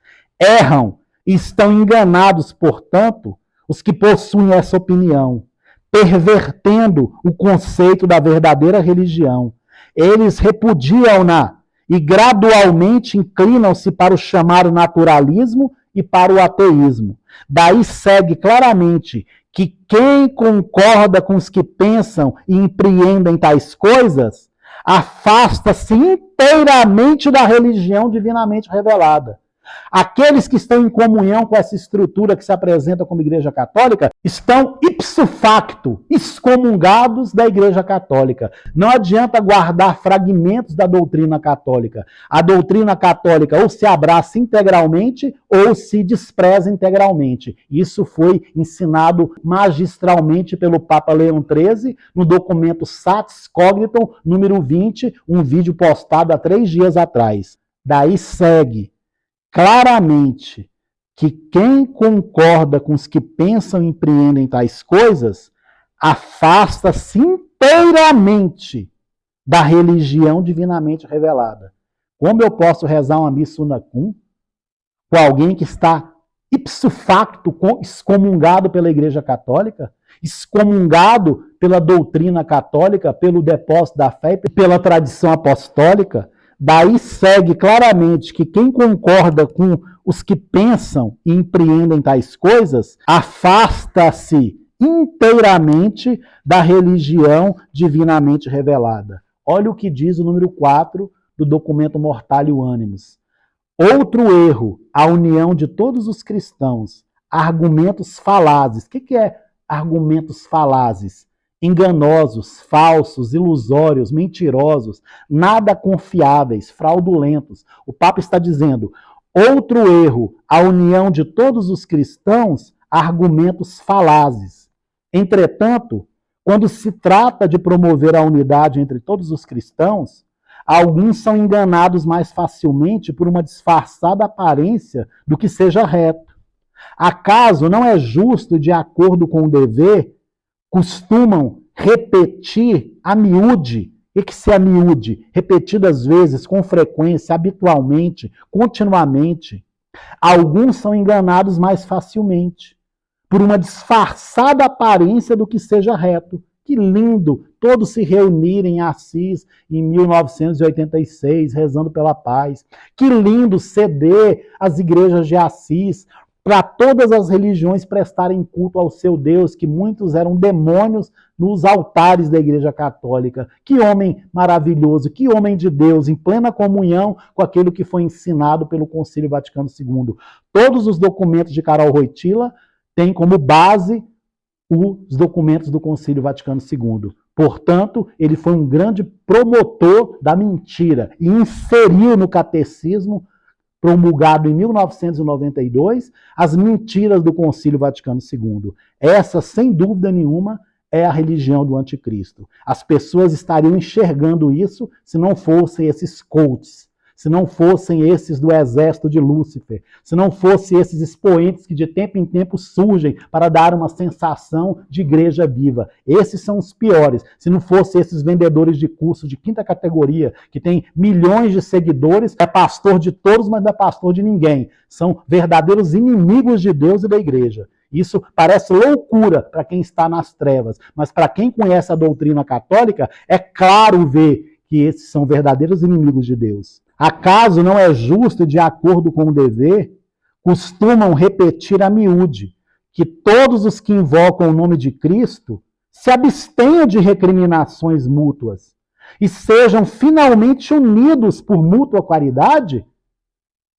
Erram e estão enganados, portanto, os que possuem essa opinião, pervertendo o conceito da verdadeira religião. Eles repudiam-na e gradualmente inclinam-se para o chamado naturalismo e para o ateísmo. Daí segue claramente que quem concorda com os que pensam e empreendem tais coisas, afasta-se inteiramente da religião divinamente revelada. Aqueles que estão em comunhão com essa estrutura que se apresenta como Igreja Católica estão ipso facto excomungados da Igreja Católica. Não adianta guardar fragmentos da doutrina católica. A doutrina católica ou se abraça integralmente ou se despreza integralmente. Isso foi ensinado magistralmente pelo Papa Leão XIII no documento Satis Cognitum, número 20, um vídeo postado há 3 dias atrás. Daí segue claramente que quem concorda com os que pensam e empreendem tais coisas, afasta-se inteiramente da religião divinamente revelada. Como eu posso rezar uma missa unacum com alguém que está ipso facto excomungado pela Igreja Católica, excomungado pela doutrina católica, pelo depósito da fé e pela tradição apostólica? Daí segue claramente que quem concorda com os que pensam e empreendem tais coisas, afasta-se inteiramente da religião divinamente revelada. Olha o que diz o número 4 do documento Mortalio Animus. Outro erro, a união de todos os cristãos, argumentos falazes. O que é argumentos falazes? Enganosos, falsos, ilusórios, mentirosos, nada confiáveis, fraudulentos. O Papa está dizendo, outro erro, a união de todos os cristãos, argumentos falazes. Entretanto, quando se trata de promover a unidade entre todos os cristãos, alguns são enganados mais facilmente por uma disfarçada aparência do que seja reto. Acaso não é justo, de acordo com o dever, costumam repetir a miúde? O que se é miúde? Repetidas vezes, com frequência, habitualmente, continuamente. Alguns são enganados mais facilmente por uma disfarçada aparência do que seja reto. Que lindo todos se reunirem em Assis em 1986, rezando pela paz. Que lindo ceder as igrejas de Assis para todas as religiões prestarem culto ao seu Deus, que muitos eram demônios nos altares da Igreja Católica. Que homem maravilhoso, que homem de Deus, em plena comunhão com aquilo que foi ensinado pelo Concílio Vaticano II. Todos os documentos de Karol Wojtyła têm como base os documentos do Concílio Vaticano II. Portanto, ele foi um grande promotor da mentira e inseriu no catecismo, promulgado em 1992, as mentiras do Concílio Vaticano II. Essa, sem dúvida nenhuma, é a religião do anticristo. As pessoas estariam enxergando isso se não fossem esses coaches, se não fossem esses do exército de Lúcifer, se não fossem esses expoentes que de tempo em tempo surgem para dar uma sensação de igreja viva. Esses são os piores. Se não fossem esses vendedores de curso de quinta categoria, que tem milhões de seguidores, é pastor de todos, mas não é pastor de ninguém. São verdadeiros inimigos de Deus e da igreja. Isso parece loucura para quem está nas trevas, mas para quem conhece a doutrina católica, é claro ver que esses são verdadeiros inimigos de Deus. Acaso não é justo e de acordo com o dever, costumam repetir a miúde, que todos os que invocam o nome de Cristo se abstenham de recriminações mútuas e sejam finalmente unidos por mútua caridade?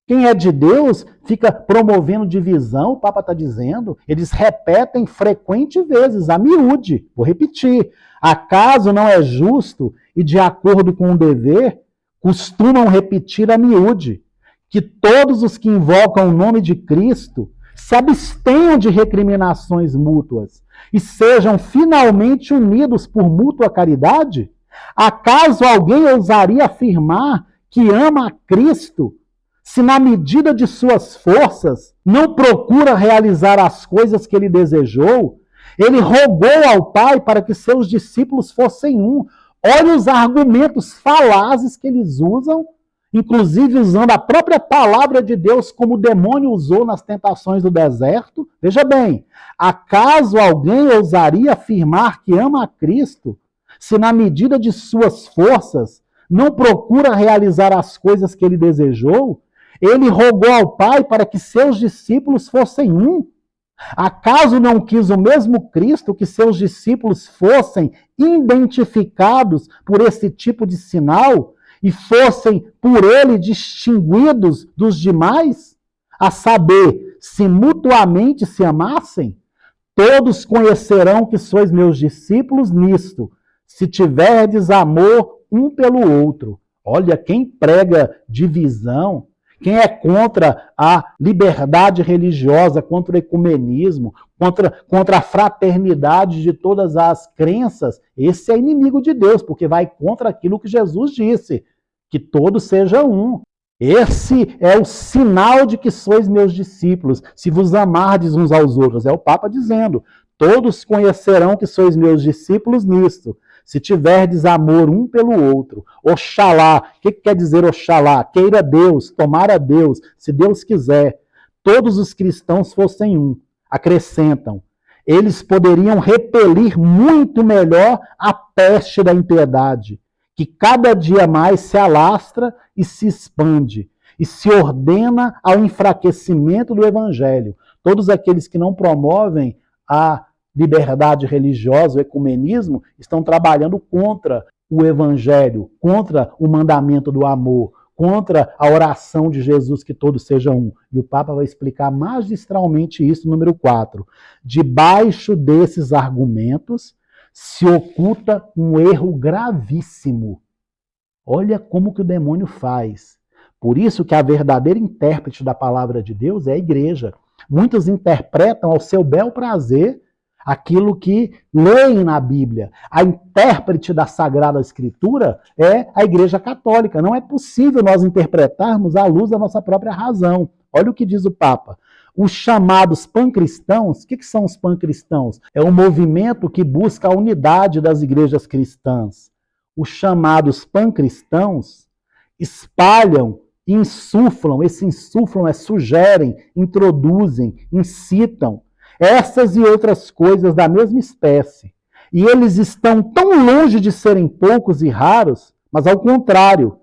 Quem é de Deus fica promovendo divisão, o Papa está dizendo, eles repetem frequentes vezes, a miúde. Vou repetir. Acaso não é justo e de acordo com o dever, costumam repetir a miúde, que todos os que invocam o nome de Cristo se abstenham de recriminações mútuas e sejam finalmente unidos por mútua caridade? Acaso alguém ousaria afirmar que ama a Cristo se na medida de suas forças não procura realizar as coisas que ele desejou? Ele rogou ao Pai para que seus discípulos fossem um. Olha os argumentos falazes que eles usam, inclusive usando a própria palavra de Deus como o demônio usou nas tentações do deserto. Veja bem, acaso alguém ousaria afirmar que ama a Cristo se na medida de suas forças não procura realizar as coisas que ele desejou? Ele rogou ao Pai para que seus discípulos fossem um. Acaso não quis o mesmo Cristo que seus discípulos fossem identificados por esse tipo de sinal e fossem por ele distinguidos dos demais? A saber, se mutuamente se amassem, todos conhecerão que sois meus discípulos nisto, se tiverdes amor um pelo outro. Olha, quem prega divisão, quem é contra a liberdade religiosa, contra o ecumenismo, contra a fraternidade de todas as crenças, esse é inimigo de Deus, porque vai contra aquilo que Jesus disse, que todos sejam um. Esse é o sinal de que sois meus discípulos, se vos amardes uns aos outros. É o Papa dizendo, todos conhecerão que sois meus discípulos nisto, se tiverdes amor um pelo outro. Oxalá, o que quer dizer oxalá? Queira Deus, tomara Deus, se Deus quiser, todos os cristãos fossem um. Acrescentam, eles poderiam repelir muito melhor a peste da impiedade, que cada dia mais se alastra e se expande, e se ordena ao enfraquecimento do evangelho. Todos aqueles que não promovem a liberdade religiosa, o ecumenismo, estão trabalhando contra o evangelho, contra o mandamento do amor, contra a oração de Jesus que todos sejam um. E o Papa vai explicar magistralmente isso no número 4. Debaixo desses argumentos se oculta um erro gravíssimo. Olha como que o demônio faz. Por isso que a verdadeira intérprete da palavra de Deus é a igreja. Muitos interpretam ao seu bel prazer aquilo que leem na Bíblia. A intérprete da Sagrada Escritura é a Igreja Católica. Não é possível nós interpretarmos à luz da nossa própria razão. Olha o que diz o Papa. Os chamados pancristãos, o que são os pancristãos? É um movimento que busca a unidade das igrejas cristãs. Os chamados pancristãos espalham, insuflam, esse insuflam é sugerem, introduzem, incitam, essas e outras coisas da mesma espécie. E eles estão tão longe de serem poucos e raros, mas ao contrário,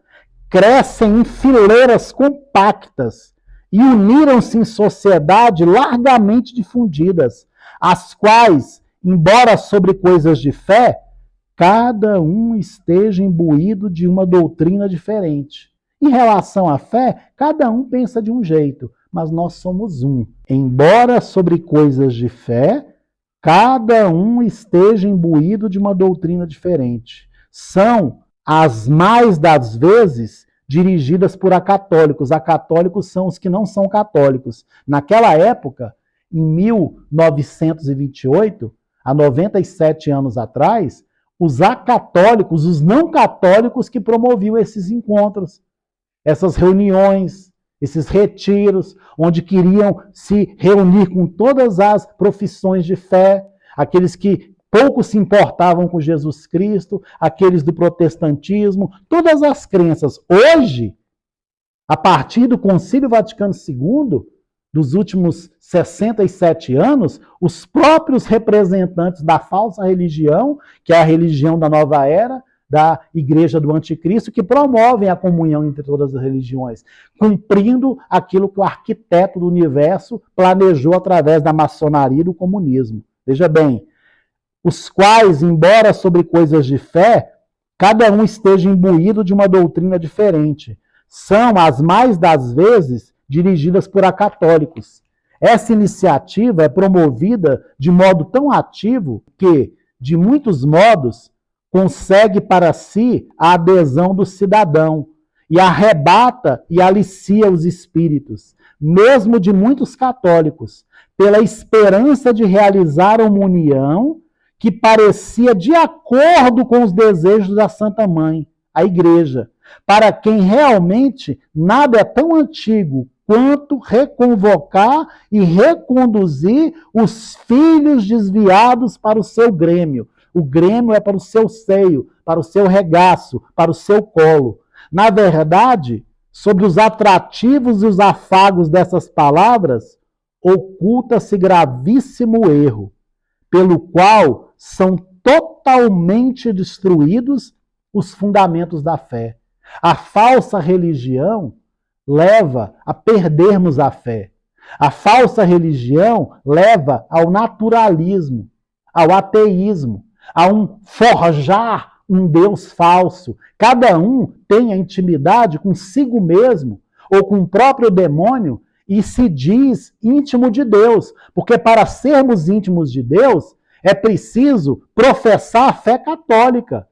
crescem em fileiras compactas e uniram-se em sociedade largamente difundidas, as quais, embora sobre coisas de fé, cada um esteja imbuído de uma doutrina diferente. Em relação à fé, cada um pensa de um jeito, mas nós somos um. Embora sobre coisas de fé, cada um esteja imbuído de uma doutrina diferente. São, as mais das vezes, dirigidas por acatólicos. Acatólicos são os que não são católicos. Naquela época, em 1928, há 97 anos atrás, os acatólicos, os não católicos que promoviam esses encontros, essas reuniões, esses retiros, onde queriam se reunir com todas as profissões de fé, aqueles que pouco se importavam com Jesus Cristo, aqueles do protestantismo, todas as crenças. Hoje, a partir do Concílio Vaticano II, dos últimos 67 anos, os próprios representantes da falsa religião, que é a religião da nova era, da Igreja do Anticristo, que promovem a comunhão entre todas as religiões, cumprindo aquilo que o arquiteto do universo planejou através da maçonaria e do comunismo. Veja bem, os quais, embora sobre coisas de fé, cada um esteja imbuído de uma doutrina diferente. São, as mais das vezes, dirigidas por acatólicos. Essa iniciativa é promovida de modo tão ativo que, de muitos modos, consegue para si a adesão do cidadão e arrebata e alicia os espíritos, mesmo de muitos católicos, pela esperança de realizar uma união que parecia de acordo com os desejos da Santa Mãe, a Igreja, para quem realmente nada é tão antigo quanto reconvocar e reconduzir os filhos desviados para o seu grêmio. O grêmio é para o seu seio, para o seu regaço, para o seu colo. Na verdade, sobre os atrativos e os afagos dessas palavras, oculta-se gravíssimo erro, pelo qual são totalmente destruídos os fundamentos da fé. A falsa religião leva a perdermos a fé. A falsa religião leva ao naturalismo, ao ateísmo, a um forjar um Deus falso. Cada um tem a intimidade consigo mesmo ou com o próprio demônio e se diz íntimo de Deus, porque para sermos íntimos de Deus é preciso professar a fé católica,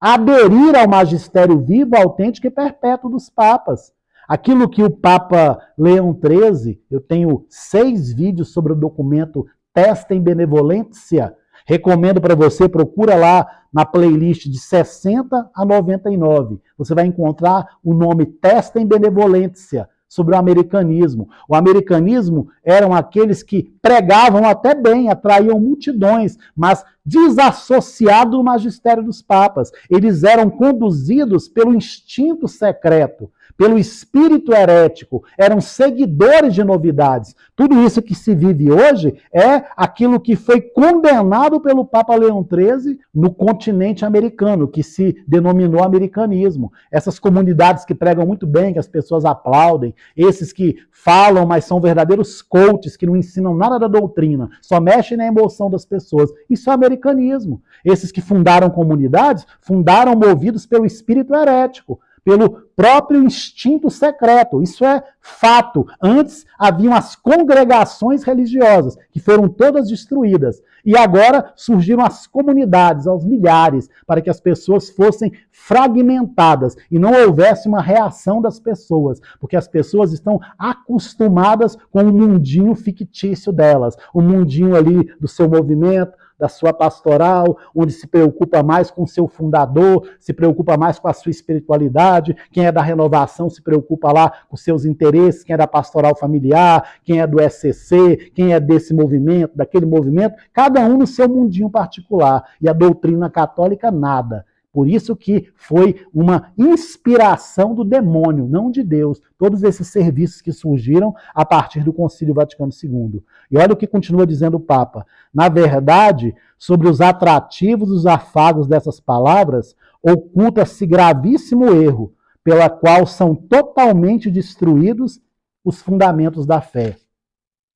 aderir ao magistério vivo, autêntico e perpétuo dos papas. Aquilo que o Papa Leão XIII, eu tenho 6 vídeos sobre o documento Testem Benevolência, recomendo para você, procura lá na playlist de 60 a 99. Você vai encontrar o nome Testem Benevolência sobre o americanismo. O americanismo eram aqueles que pregavam até bem, atraíam multidões, mas desassociado do magistério dos papas. Eles eram conduzidos pelo instinto secreto, pelo espírito herético, eram seguidores de novidades. Tudo isso que se vive hoje é aquilo que foi condenado pelo Papa Leão XIII no continente americano, que se denominou americanismo. Essas comunidades que pregam muito bem, que as pessoas aplaudem, esses que falam, mas são verdadeiros coaches, que não ensinam nada da doutrina, só mexem na emoção das pessoas. Isso é americanismo. Esses que fundaram comunidades, fundaram movidos pelo espírito herético, pelo próprio instinto secreto. Isso é fato. Antes haviam as congregações religiosas, que foram todas destruídas. E agora surgiram as comunidades, aos milhares, para que as pessoas fossem fragmentadas e não houvesse uma reação das pessoas, porque as pessoas estão acostumadas com o mundinho fictício delas, o mundinho ali do seu movimento, da sua pastoral, onde se preocupa mais com o seu fundador, se preocupa mais com a sua espiritualidade, quem é da renovação se preocupa lá com seus interesses, quem é da pastoral familiar, quem é do SCC, quem é desse movimento, daquele movimento, cada um no seu mundinho particular. E a doutrina católica, nada. Por isso que foi uma inspiração do demônio, não de Deus. Todos esses serviços que surgiram a partir do Concílio Vaticano II. E olha o que continua dizendo o Papa. Na verdade, sobre os atrativos e os afagos dessas palavras, oculta-se gravíssimo erro, pela qual são totalmente destruídos os fundamentos da fé.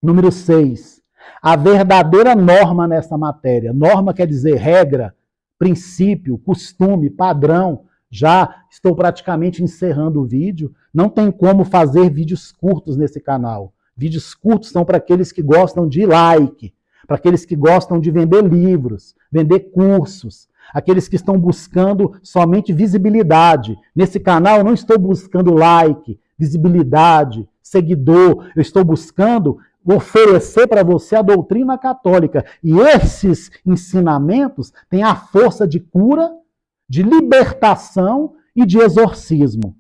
Número 6. A verdadeira norma nessa matéria. Norma quer dizer regra, princípio, costume, padrão. Já estou praticamente encerrando o vídeo. Não tem como fazer vídeos curtos nesse canal. Vídeos curtos são para aqueles que gostam de like, para aqueles que gostam de vender livros, vender cursos, aqueles que estão buscando somente visibilidade. Nesse canal eu não estou buscando like, visibilidade, seguidor. Eu estou buscando oferecer para você a doutrina católica. E esses ensinamentos têm a força de cura, de libertação e de exorcismo.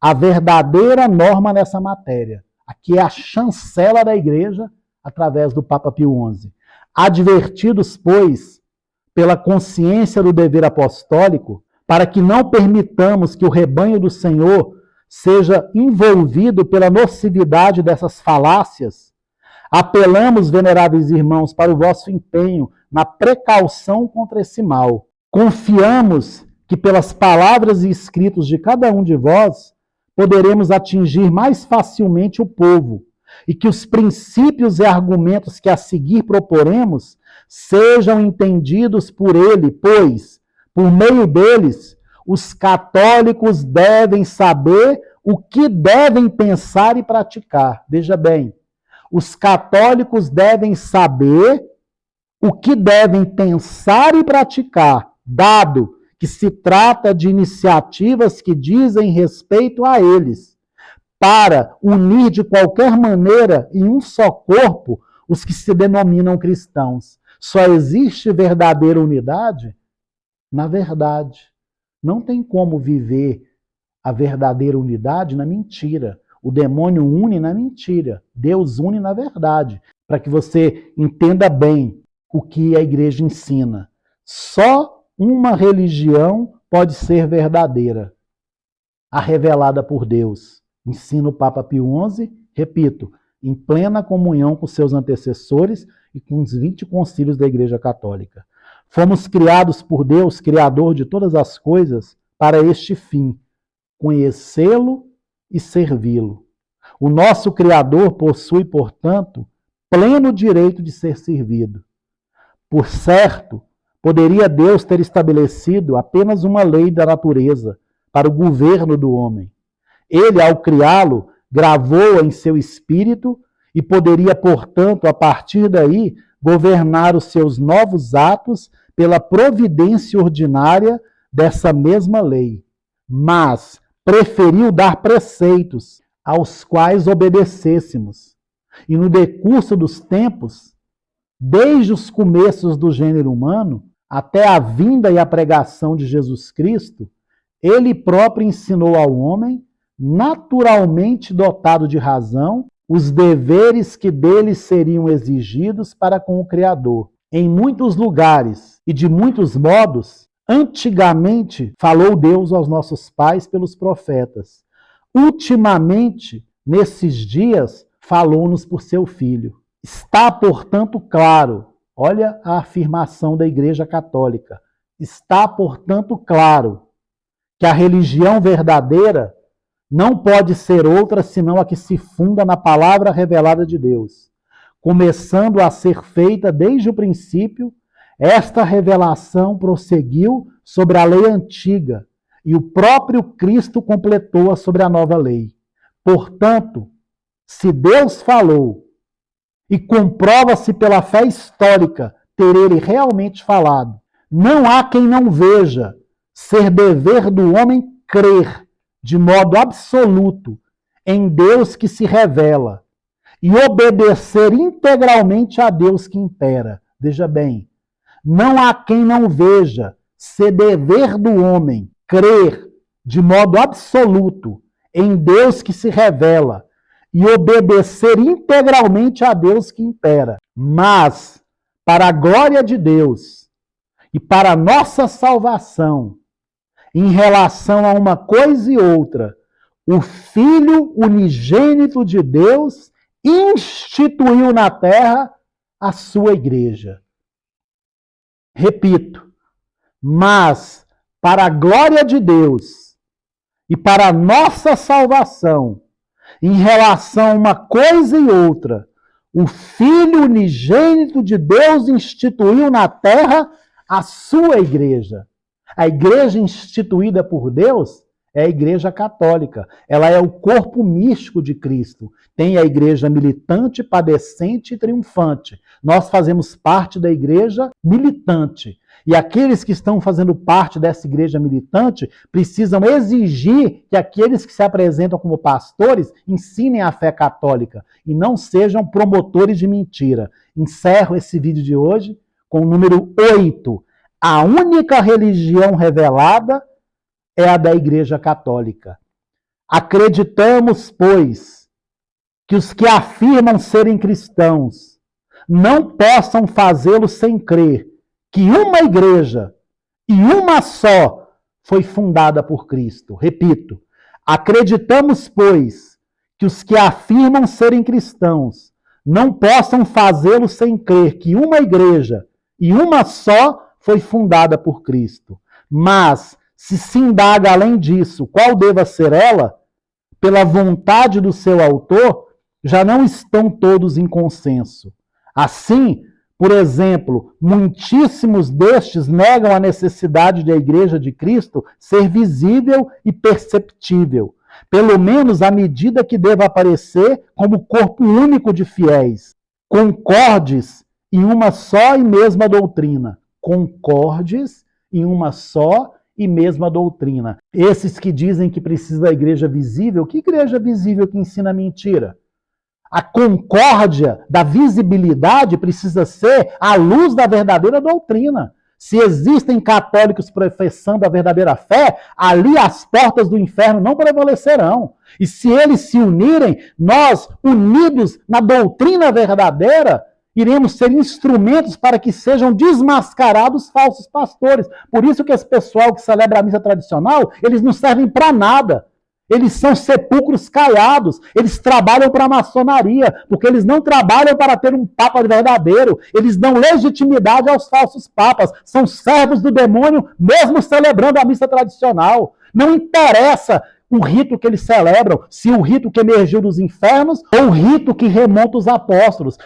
A verdadeira norma nessa matéria. Aqui é a chancela da Igreja, através do Papa Pio XI. Advertidos, pois, pela consciência do dever apostólico, para que não permitamos que o rebanho do Senhor seja envolvido pela nocividade dessas falácias, apelamos, veneráveis irmãos, para o vosso empenho na precaução contra esse mal. Confiamos que pelas palavras e escritos de cada um de vós, poderemos atingir mais facilmente o povo, e que os princípios e argumentos que a seguir proporemos sejam entendidos por ele, pois, por meio deles, os católicos devem saber o que devem pensar e praticar. Veja bem, os católicos devem saber o que devem pensar e praticar, dado que se trata de iniciativas que dizem respeito a eles, para unir de qualquer maneira em um só corpo os que se denominam cristãos. Só existe verdadeira unidade na verdade. Não tem como viver a verdadeira unidade na mentira. O demônio une na mentira. Deus une na verdade. Para que você entenda bem o que a igreja ensina. Só uma religião pode ser verdadeira. A revelada por Deus. Ensina o Papa Pio XI, repito, em plena comunhão com seus antecessores e com os 20 concílios da Igreja Católica. Fomos criados por Deus, Criador de todas as coisas, para este fim, conhecê-lo e servi-lo. O nosso Criador possui, portanto, pleno direito de ser servido. Por certo, poderia Deus ter estabelecido apenas uma lei da natureza para o governo do homem. Ele, ao criá-lo, gravou-a em seu espírito e poderia, portanto, a partir daí, governar os seus novos atos pela providência ordinária dessa mesma lei. Mas preferiu dar preceitos aos quais obedecêssemos. E no decurso dos tempos, desde os começos do gênero humano, até a vinda e a pregação de Jesus Cristo, ele próprio ensinou ao homem, naturalmente dotado de razão, os deveres que dele seriam exigidos para com o Criador. Em muitos lugares e de muitos modos, antigamente falou Deus aos nossos pais pelos profetas. Ultimamente, nesses dias, falou-nos por seu Filho. Está, portanto, claro, olha a afirmação da Igreja Católica, está, portanto, claro que a religião verdadeira não pode ser outra senão a que se funda na palavra revelada de Deus. Começando a ser feita desde o princípio, esta revelação prosseguiu sobre a lei antiga e o próprio Cristo completou-a sobre a nova lei. Portanto, se Deus falou e comprova-se pela fé histórica ter ele realmente falado, não há quem não veja ser dever do homem crer de modo absoluto em Deus que se revela e obedecer integralmente a Deus que impera. Veja bem, não há quem não veja ser dever do homem crer de modo absoluto em Deus que se revela e obedecer integralmente a Deus que impera. Mas, para a glória de Deus e para a nossa salvação, em relação a uma coisa e outra, o Filho unigênito de Deus instituiu na terra a sua igreja. Repito, mas para a glória de Deus e para a nossa salvação, em relação a uma coisa e outra, o Filho unigênito de Deus instituiu na terra a sua igreja. A igreja instituída por Deus é a igreja católica. Ela é o corpo místico de Cristo. Tem a igreja militante, padecente e triunfante. Nós fazemos parte da igreja militante. E aqueles que estão fazendo parte dessa igreja militante precisam exigir que aqueles que se apresentam como pastores ensinem a fé católica e não sejam promotores de mentira. Encerro esse vídeo de hoje com o número 8. A única religião revelada é a da Igreja Católica. Acreditamos, pois, que os que afirmam serem cristãos não possam fazê-lo sem crer que uma igreja e uma só foi fundada por Cristo. Repito, acreditamos, pois, que os que afirmam serem cristãos não possam fazê-lo sem crer que uma igreja e uma só foi fundada por Cristo. Mas, se indaga além disso, qual deva ser ela, pela vontade do seu autor, já não estão todos em consenso. Assim, por exemplo, muitíssimos destes negam a necessidade da Igreja de Cristo ser visível e perceptível, pelo menos à medida que deva aparecer como corpo único de fiéis, concordes em uma só e mesma doutrina. Concordes em uma só e mesma doutrina. Esses que dizem que precisa da igreja visível, que igreja visível que ensina mentira? A concórdia da visibilidade precisa ser à luz da verdadeira doutrina. Se existem católicos professando a verdadeira fé, ali as portas do inferno não prevalecerão. E se eles se unirem, nós, unidos na doutrina verdadeira, iremos ser instrumentos para que sejam desmascarados falsos pastores. Por isso que esse pessoal que celebra a missa tradicional, eles não servem para nada. Eles são sepulcros caiados. Eles trabalham para a maçonaria, porque eles não trabalham para ter um papa verdadeiro. Eles dão legitimidade aos falsos papas. São servos do demônio, mesmo celebrando a missa tradicional. Não interessa o rito que eles celebram, se o rito que emergiu dos infernos ou o rito que remonta os apóstolos.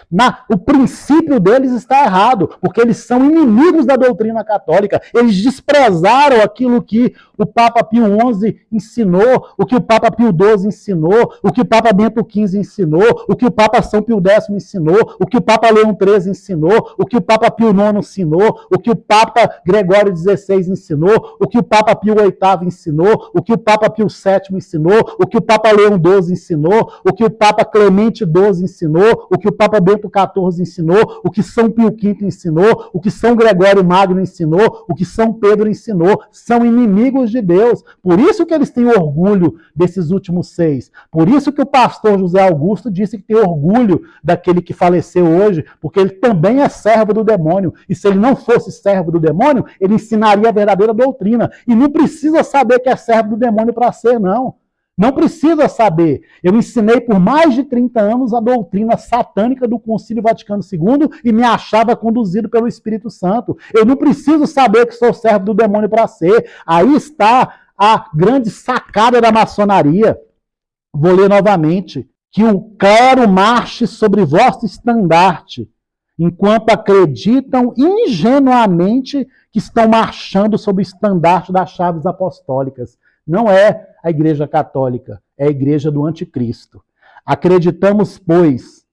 O princípio deles está errado, porque eles são inimigos da doutrina católica. Eles desprezaram aquilo que o Papa Pio XI ensinou, o que o Papa Pio XII ensinou, o que o Papa Bento XV ensinou, o que o Papa São Pio X ensinou, o que o Papa Leão XIII ensinou, o que o Papa Pio IX ensinou, o que o Papa Gregório XVI ensinou, o que o Papa Pio VIII ensinou, o que o Papa Pio VII ensinou, o que o Papa Leão XII ensinou, o que o Papa Clemente XII ensinou, o que o Papa Bento XIV ensinou, o que São Pio V ensinou, o que São Gregório Magno ensinou, o que São Pedro ensinou. São inimigos de Deus. Por isso que eles têm orgulho desses últimos 6. Por isso que o pastor José Augusto disse que tem orgulho daquele que faleceu hoje, porque ele também é servo do demônio. E se ele não fosse servo do demônio, ele ensinaria a verdadeira doutrina. E não precisa saber que é servo do demônio para ser, não. Não precisa saber. Eu ensinei por mais de 30 anos a doutrina satânica do Concílio Vaticano II e me achava conduzido pelo Espírito Santo. Eu não preciso saber que sou servo do demônio para ser. Aí está a grande sacada da maçonaria. Vou ler novamente. Que o clero marche sobre vosso estandarte, enquanto acreditam ingenuamente que estão marchando sob o estandarte das chaves apostólicas. Não é a Igreja Católica, é a Igreja do Anticristo. Acreditamos, pois,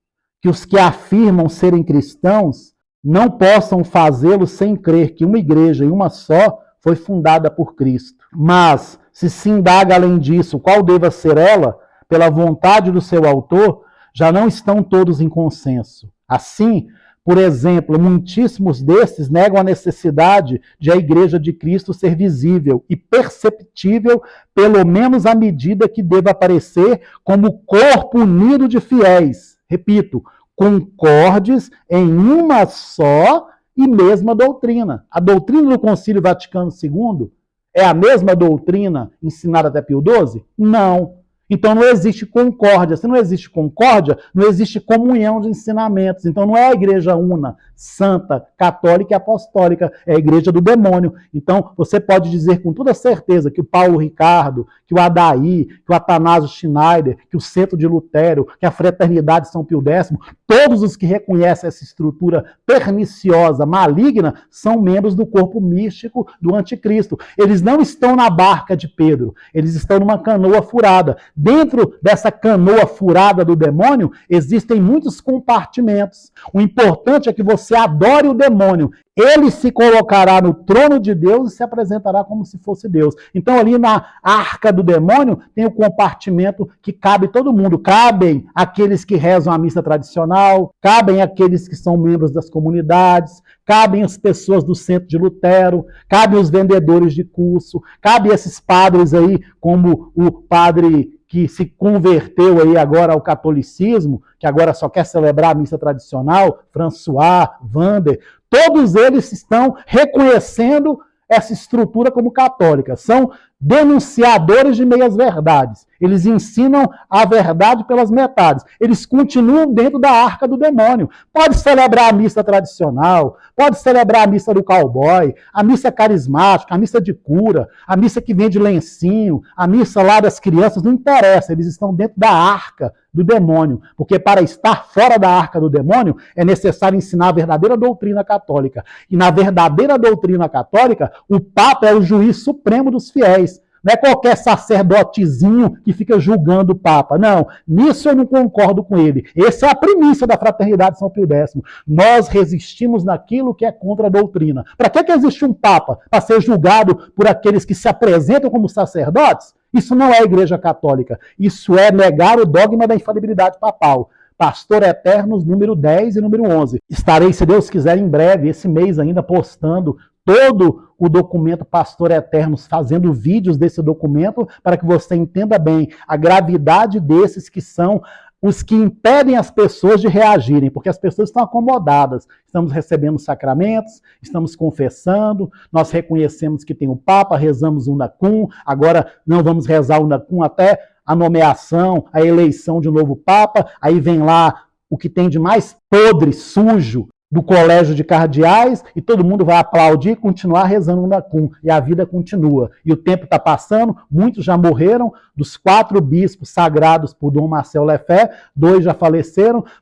que os que afirmam serem cristãos não possam fazê-lo sem crer que uma igreja e uma só foi fundada por Cristo. Mas, se indaga além disso, qual deva ser ela, pela vontade do seu autor, já não estão todos em consenso. Assim, por exemplo, muitíssimos destes negam a necessidade de a Igreja de Cristo ser visível e perceptível, pelo menos à medida que deva aparecer como corpo unido de fiéis. Repito, concordes em uma só e mesma doutrina. A doutrina do Concílio Vaticano II é a mesma doutrina ensinada até Pio XII? Não. Então não existe concórdia. Se não existe concórdia, não existe comunhão de ensinamentos. Então não é a igreja una, santa, católica e apostólica, é a igreja do demônio. Então você pode dizer com toda certeza que o Paulo Ricardo, que o Adair, que o Atanásio Schneider, que o Centro de Lutero, que a Fraternidade São Pio X, todos os que reconhecem essa estrutura perniciosa, maligna, são membros do corpo místico do anticristo. Eles não estão na barca de Pedro, eles estão numa canoa furada. Dentro dessa canoa furada do demônio, existem muitos compartimentos. O importante é que você adore o demônio. Ele se colocará no trono de Deus e se apresentará como se fosse Deus. Então, ali na arca do demônio, tem o compartimento que cabe todo mundo. Cabem aqueles que rezam a missa tradicional, cabem aqueles que são membros das comunidades, cabem as pessoas do Centro de Lutero, cabem os vendedores de curso, cabem esses padres aí, como o padre que se converteu aí agora ao catolicismo, que agora só quer celebrar a missa tradicional, François, Wander, todos eles estão reconhecendo essa estrutura como católica. São denunciadores de meias-verdades. Eles ensinam a verdade pelas metades. Eles continuam dentro da arca do demônio. Pode celebrar a missa tradicional, pode celebrar a missa do cowboy, a missa carismática, a missa de cura, a missa que vem de lencinho, a missa lá das crianças, não interessa. Eles estão dentro da arca do demônio. Porque para estar fora da arca do demônio é necessário ensinar a verdadeira doutrina católica. E na verdadeira doutrina católica, o Papa é o juiz supremo dos fiéis. Não é qualquer sacerdotezinho que fica julgando o Papa. Não, nisso eu não concordo com ele. Essa é a primícia da Fraternidade São Pio X. Nós resistimos naquilo que é contra a doutrina. Para que existe um Papa? Para ser julgado por aqueles que se apresentam como sacerdotes? Isso não é a Igreja Católica. Isso é negar o dogma da infalibilidade papal. Pastor Eternos, número 10 e número 11. Estarei, se Deus quiser, em breve, esse mês ainda, postando todo o documento Pastor Eternos, fazendo vídeos desse documento, para que você entenda bem a gravidade desses que são os que impedem as pessoas de reagirem, porque as pessoas estão acomodadas. Estamos recebendo sacramentos, estamos confessando, nós reconhecemos que tem o Papa, rezamos o Unacum, agora não vamos rezar o Unacum até a nomeação, a eleição de um novo Papa, aí vem lá o que tem de mais podre, sujo, do colégio de cardeais, e todo mundo vai aplaudir e continuar rezando o Unacum, e a vida continua. E o tempo está passando, muitos já morreram, dos 4 bispos sagrados por Dom Marcel Lefebvre, 2 já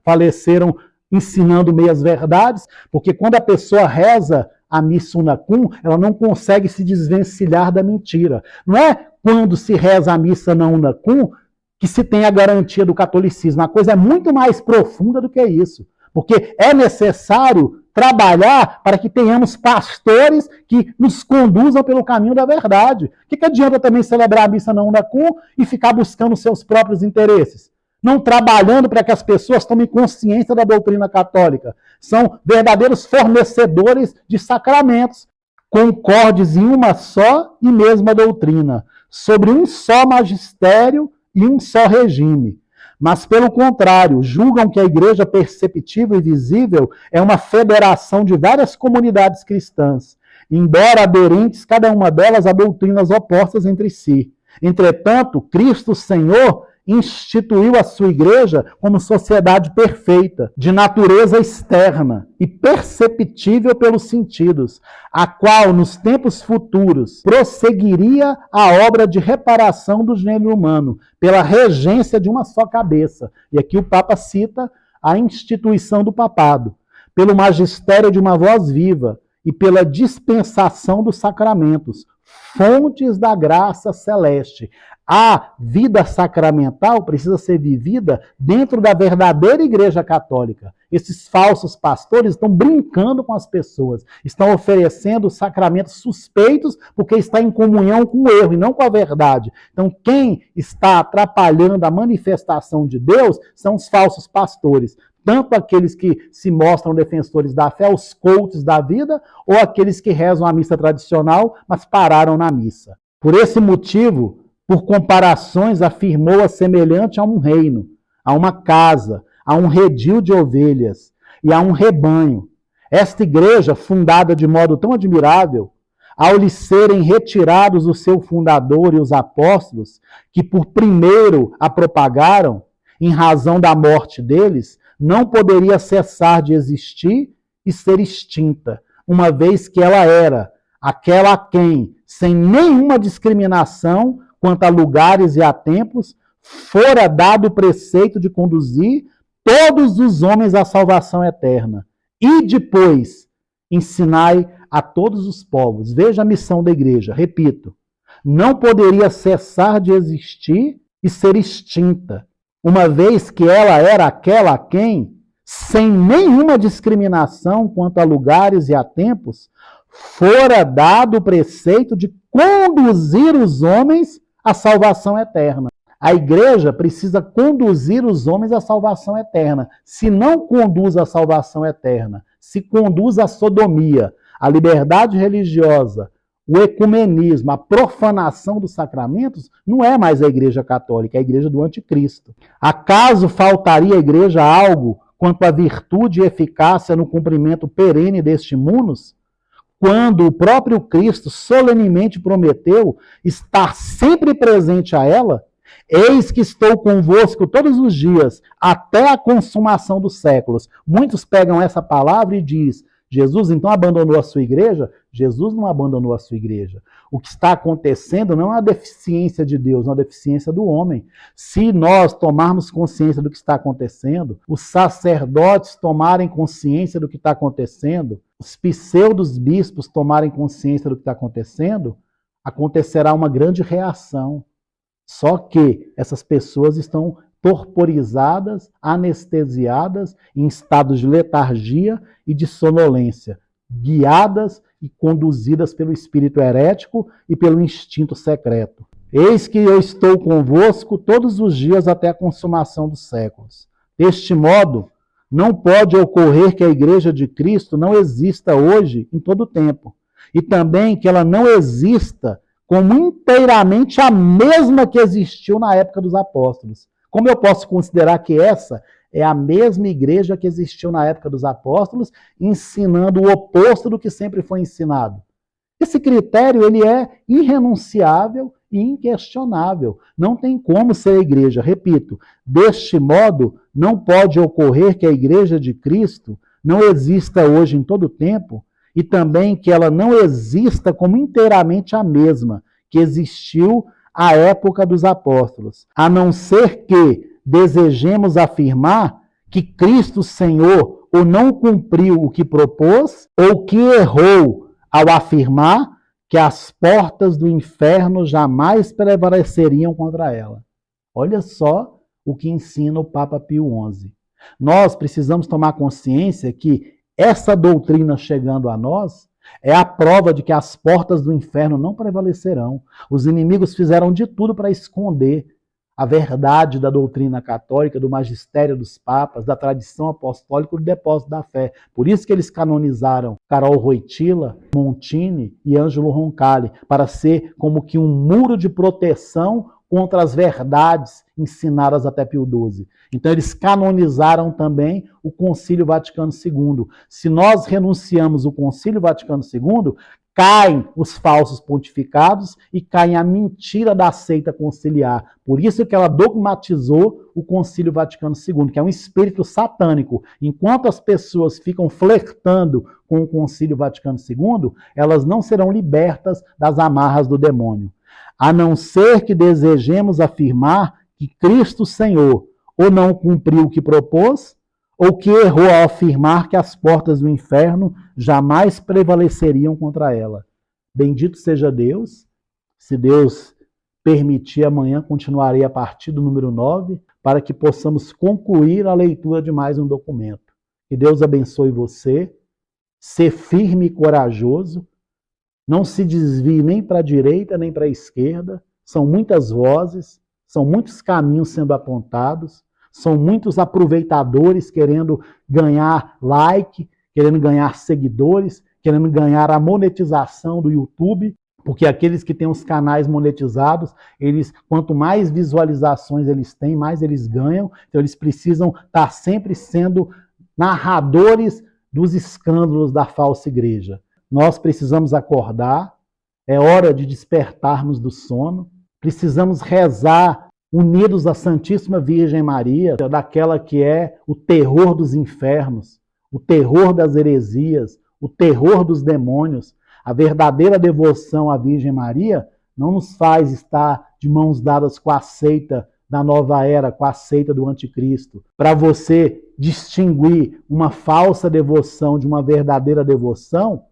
faleceram ensinando meias-verdades, porque quando a pessoa reza a missa Unacum, ela não consegue se desvencilhar da mentira. Não é quando se reza a missa na Unacum que se tem a garantia do catolicismo. A coisa é muito mais profunda do que isso. Porque é necessário trabalhar para que tenhamos pastores que nos conduzam pelo caminho da verdade. O que adianta também celebrar a missa na Unacum e ficar buscando seus próprios interesses? Não trabalhando para que as pessoas tomem consciência da doutrina católica. São verdadeiros fornecedores de sacramentos, concordes em uma só e mesma doutrina, sobre um só magistério e um só regime. Mas, pelo contrário, julgam que a igreja perceptível e visível é uma federação de várias comunidades cristãs, embora aderentes cada uma delas a doutrinas opostas entre si. Entretanto, Cristo Senhor instituiu a sua igreja como sociedade perfeita, de natureza externa e perceptível pelos sentidos, a qual, nos tempos futuros, prosseguiria a obra de reparação do gênero humano, pela regência de uma só cabeça. E aqui o Papa cita a instituição do papado, pelo magistério de uma voz viva e pela dispensação dos sacramentos, fontes da graça celeste. A vida sacramental precisa ser vivida dentro da verdadeira Igreja Católica. Esses falsos pastores estão brincando com as pessoas, estão oferecendo sacramentos suspeitos porque está em comunhão com o erro e não com a verdade. Então, quem está atrapalhando a manifestação de Deus são os falsos pastores. Tanto aqueles que se mostram defensores da fé, os coaches da vida, ou aqueles que rezam a missa tradicional, mas pararam na missa. Por esse motivo, por comparações, afirmou-a semelhante a um reino, a uma casa, a um redil de ovelhas e a um rebanho. Esta igreja, fundada de modo tão admirável, ao lhes serem retirados o seu fundador e os apóstolos, que por primeiro a propagaram, em razão da morte deles, não poderia cessar de existir e ser extinta, uma vez que ela era aquela a quem, sem nenhuma discriminação quanto a lugares e a tempos, fora dado o preceito de conduzir todos os homens à salvação eterna. E depois, ensinai a todos os povos. Veja a missão da igreja, repito, não poderia cessar de existir e ser extinta, uma vez que ela era aquela a quem, sem nenhuma discriminação quanto a lugares e a tempos, fora dado o preceito de conduzir os homens à salvação eterna. A igreja precisa conduzir os homens à salvação eterna. Se não conduz à salvação eterna, se conduz à sodomia, à liberdade religiosa, o ecumenismo, a profanação dos sacramentos, não é mais a igreja católica, é a igreja do anticristo. Acaso faltaria à igreja algo quanto à virtude e eficácia no cumprimento perene deste munus? Quando o próprio Cristo solenemente prometeu estar sempre presente a ela, eis que estou convosco todos os dias, até a consumação dos séculos. Muitos pegam essa palavra e diz, Jesus então abandonou a sua igreja? Jesus não abandonou a sua igreja. O que está acontecendo não é uma deficiência de Deus, é uma deficiência do homem. Se nós tomarmos consciência do que está acontecendo, os sacerdotes tomarem consciência do que está acontecendo, os pseudos bispos tomarem consciência do que está acontecendo, acontecerá uma grande reação. Só que essas pessoas estão torporizadas, anestesiadas, em estados de letargia e de sonolência, guiadas e conduzidas pelo espírito herético e pelo instinto secreto. Eis que eu estou convosco todos os dias até a consumação dos séculos. Deste modo, não pode ocorrer que a Igreja de Cristo não exista hoje em todo o tempo, e também que ela não exista como inteiramente a mesma que existiu na época dos apóstolos. Como eu posso considerar que essa é a mesma igreja que existiu na época dos apóstolos, ensinando o oposto do que sempre foi ensinado? Esse critério ele é irrenunciável e inquestionável. Não tem como ser a igreja. Repito, deste modo, não pode ocorrer que a igreja de Cristo não exista hoje em todo o tempo, e também que ela não exista como inteiramente a mesma que existiu à época dos apóstolos, a não ser que desejemos afirmar que Cristo Senhor ou não cumpriu o que propôs, ou que errou ao afirmar que as portas do inferno jamais prevaleceriam contra ela. Olha só o que ensina o Papa Pio XI. Nós precisamos tomar consciência que essa doutrina chegando a nós é a prova de que as portas do inferno não prevalecerão. Os inimigos fizeram de tudo para esconder a verdade da doutrina católica, do magistério dos papas, da tradição apostólica, do depósito da fé. Por isso que eles canonizaram Carol Wojtyla, Montini e Ângelo Roncalli, para ser como que um muro de proteção contra as verdades ensinadas até Pio XII. Então eles canonizaram também o Concílio Vaticano II. Se nós renunciamos o Concílio Vaticano II, caem os falsos pontificados e caem a mentira da seita conciliar. Por isso que ela dogmatizou o Concílio Vaticano II, que é um espírito satânico. Enquanto as pessoas ficam flertando com o Concílio Vaticano II, elas não serão libertas das amarras do demônio. A não ser que desejemos afirmar que Cristo Senhor ou não cumpriu o que propôs, ou que errou ao afirmar que as portas do inferno jamais prevaleceriam contra ela. Bendito seja Deus. Se Deus permitir, amanhã continuarei a partir do número 9, para que possamos concluir a leitura de mais um documento. Que Deus abençoe você, ser firme e corajoso, não se desvie nem para a direita nem para a esquerda, são muitas vozes, são muitos caminhos sendo apontados, são muitos aproveitadores querendo ganhar like, querendo ganhar seguidores, querendo ganhar a monetização do YouTube, porque aqueles que têm os canais monetizados, eles, quanto mais visualizações eles têm, mais eles ganham, então eles precisam estar sempre sendo narradores dos escândalos da falsa igreja. Nós precisamos acordar, É hora de despertarmos do sono. Precisamos rezar unidos à Santíssima Virgem Maria, daquela que é o terror dos infernos, o terror das heresias, o terror dos demônios. A verdadeira devoção à Virgem Maria não nos faz estar de mãos dadas com a seita da nova era, com a seita do anticristo. Para você distinguir uma falsa devoção de uma verdadeira devoção,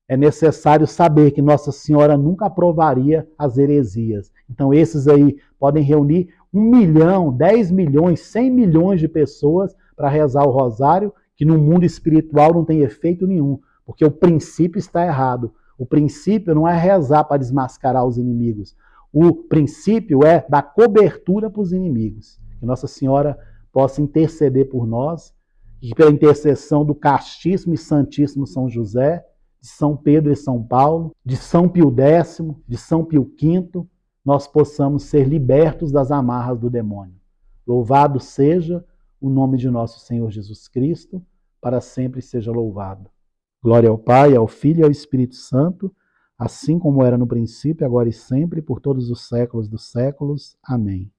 é necessário saber que Nossa Senhora nunca aprovaria as heresias. Então esses aí podem reunir 1 milhão, 10 milhões, 100 milhões de pessoas para rezar o rosário, que no mundo espiritual não tem efeito nenhum, porque o princípio está errado. O princípio não é rezar para desmascarar os inimigos. O princípio é dar cobertura para os inimigos. Que Nossa Senhora possa interceder por nós, e pela intercessão do castíssimo e santíssimo São José, de São Pedro e São Paulo, de São Pio X, de São Pio V, nós possamos ser libertos das amarras do demônio. Louvado seja o nome de nosso Senhor Jesus Cristo, para sempre seja louvado. Glória ao Pai, ao Filho e ao Espírito Santo, assim como era no princípio, agora e sempre, por todos os séculos dos séculos. Amém.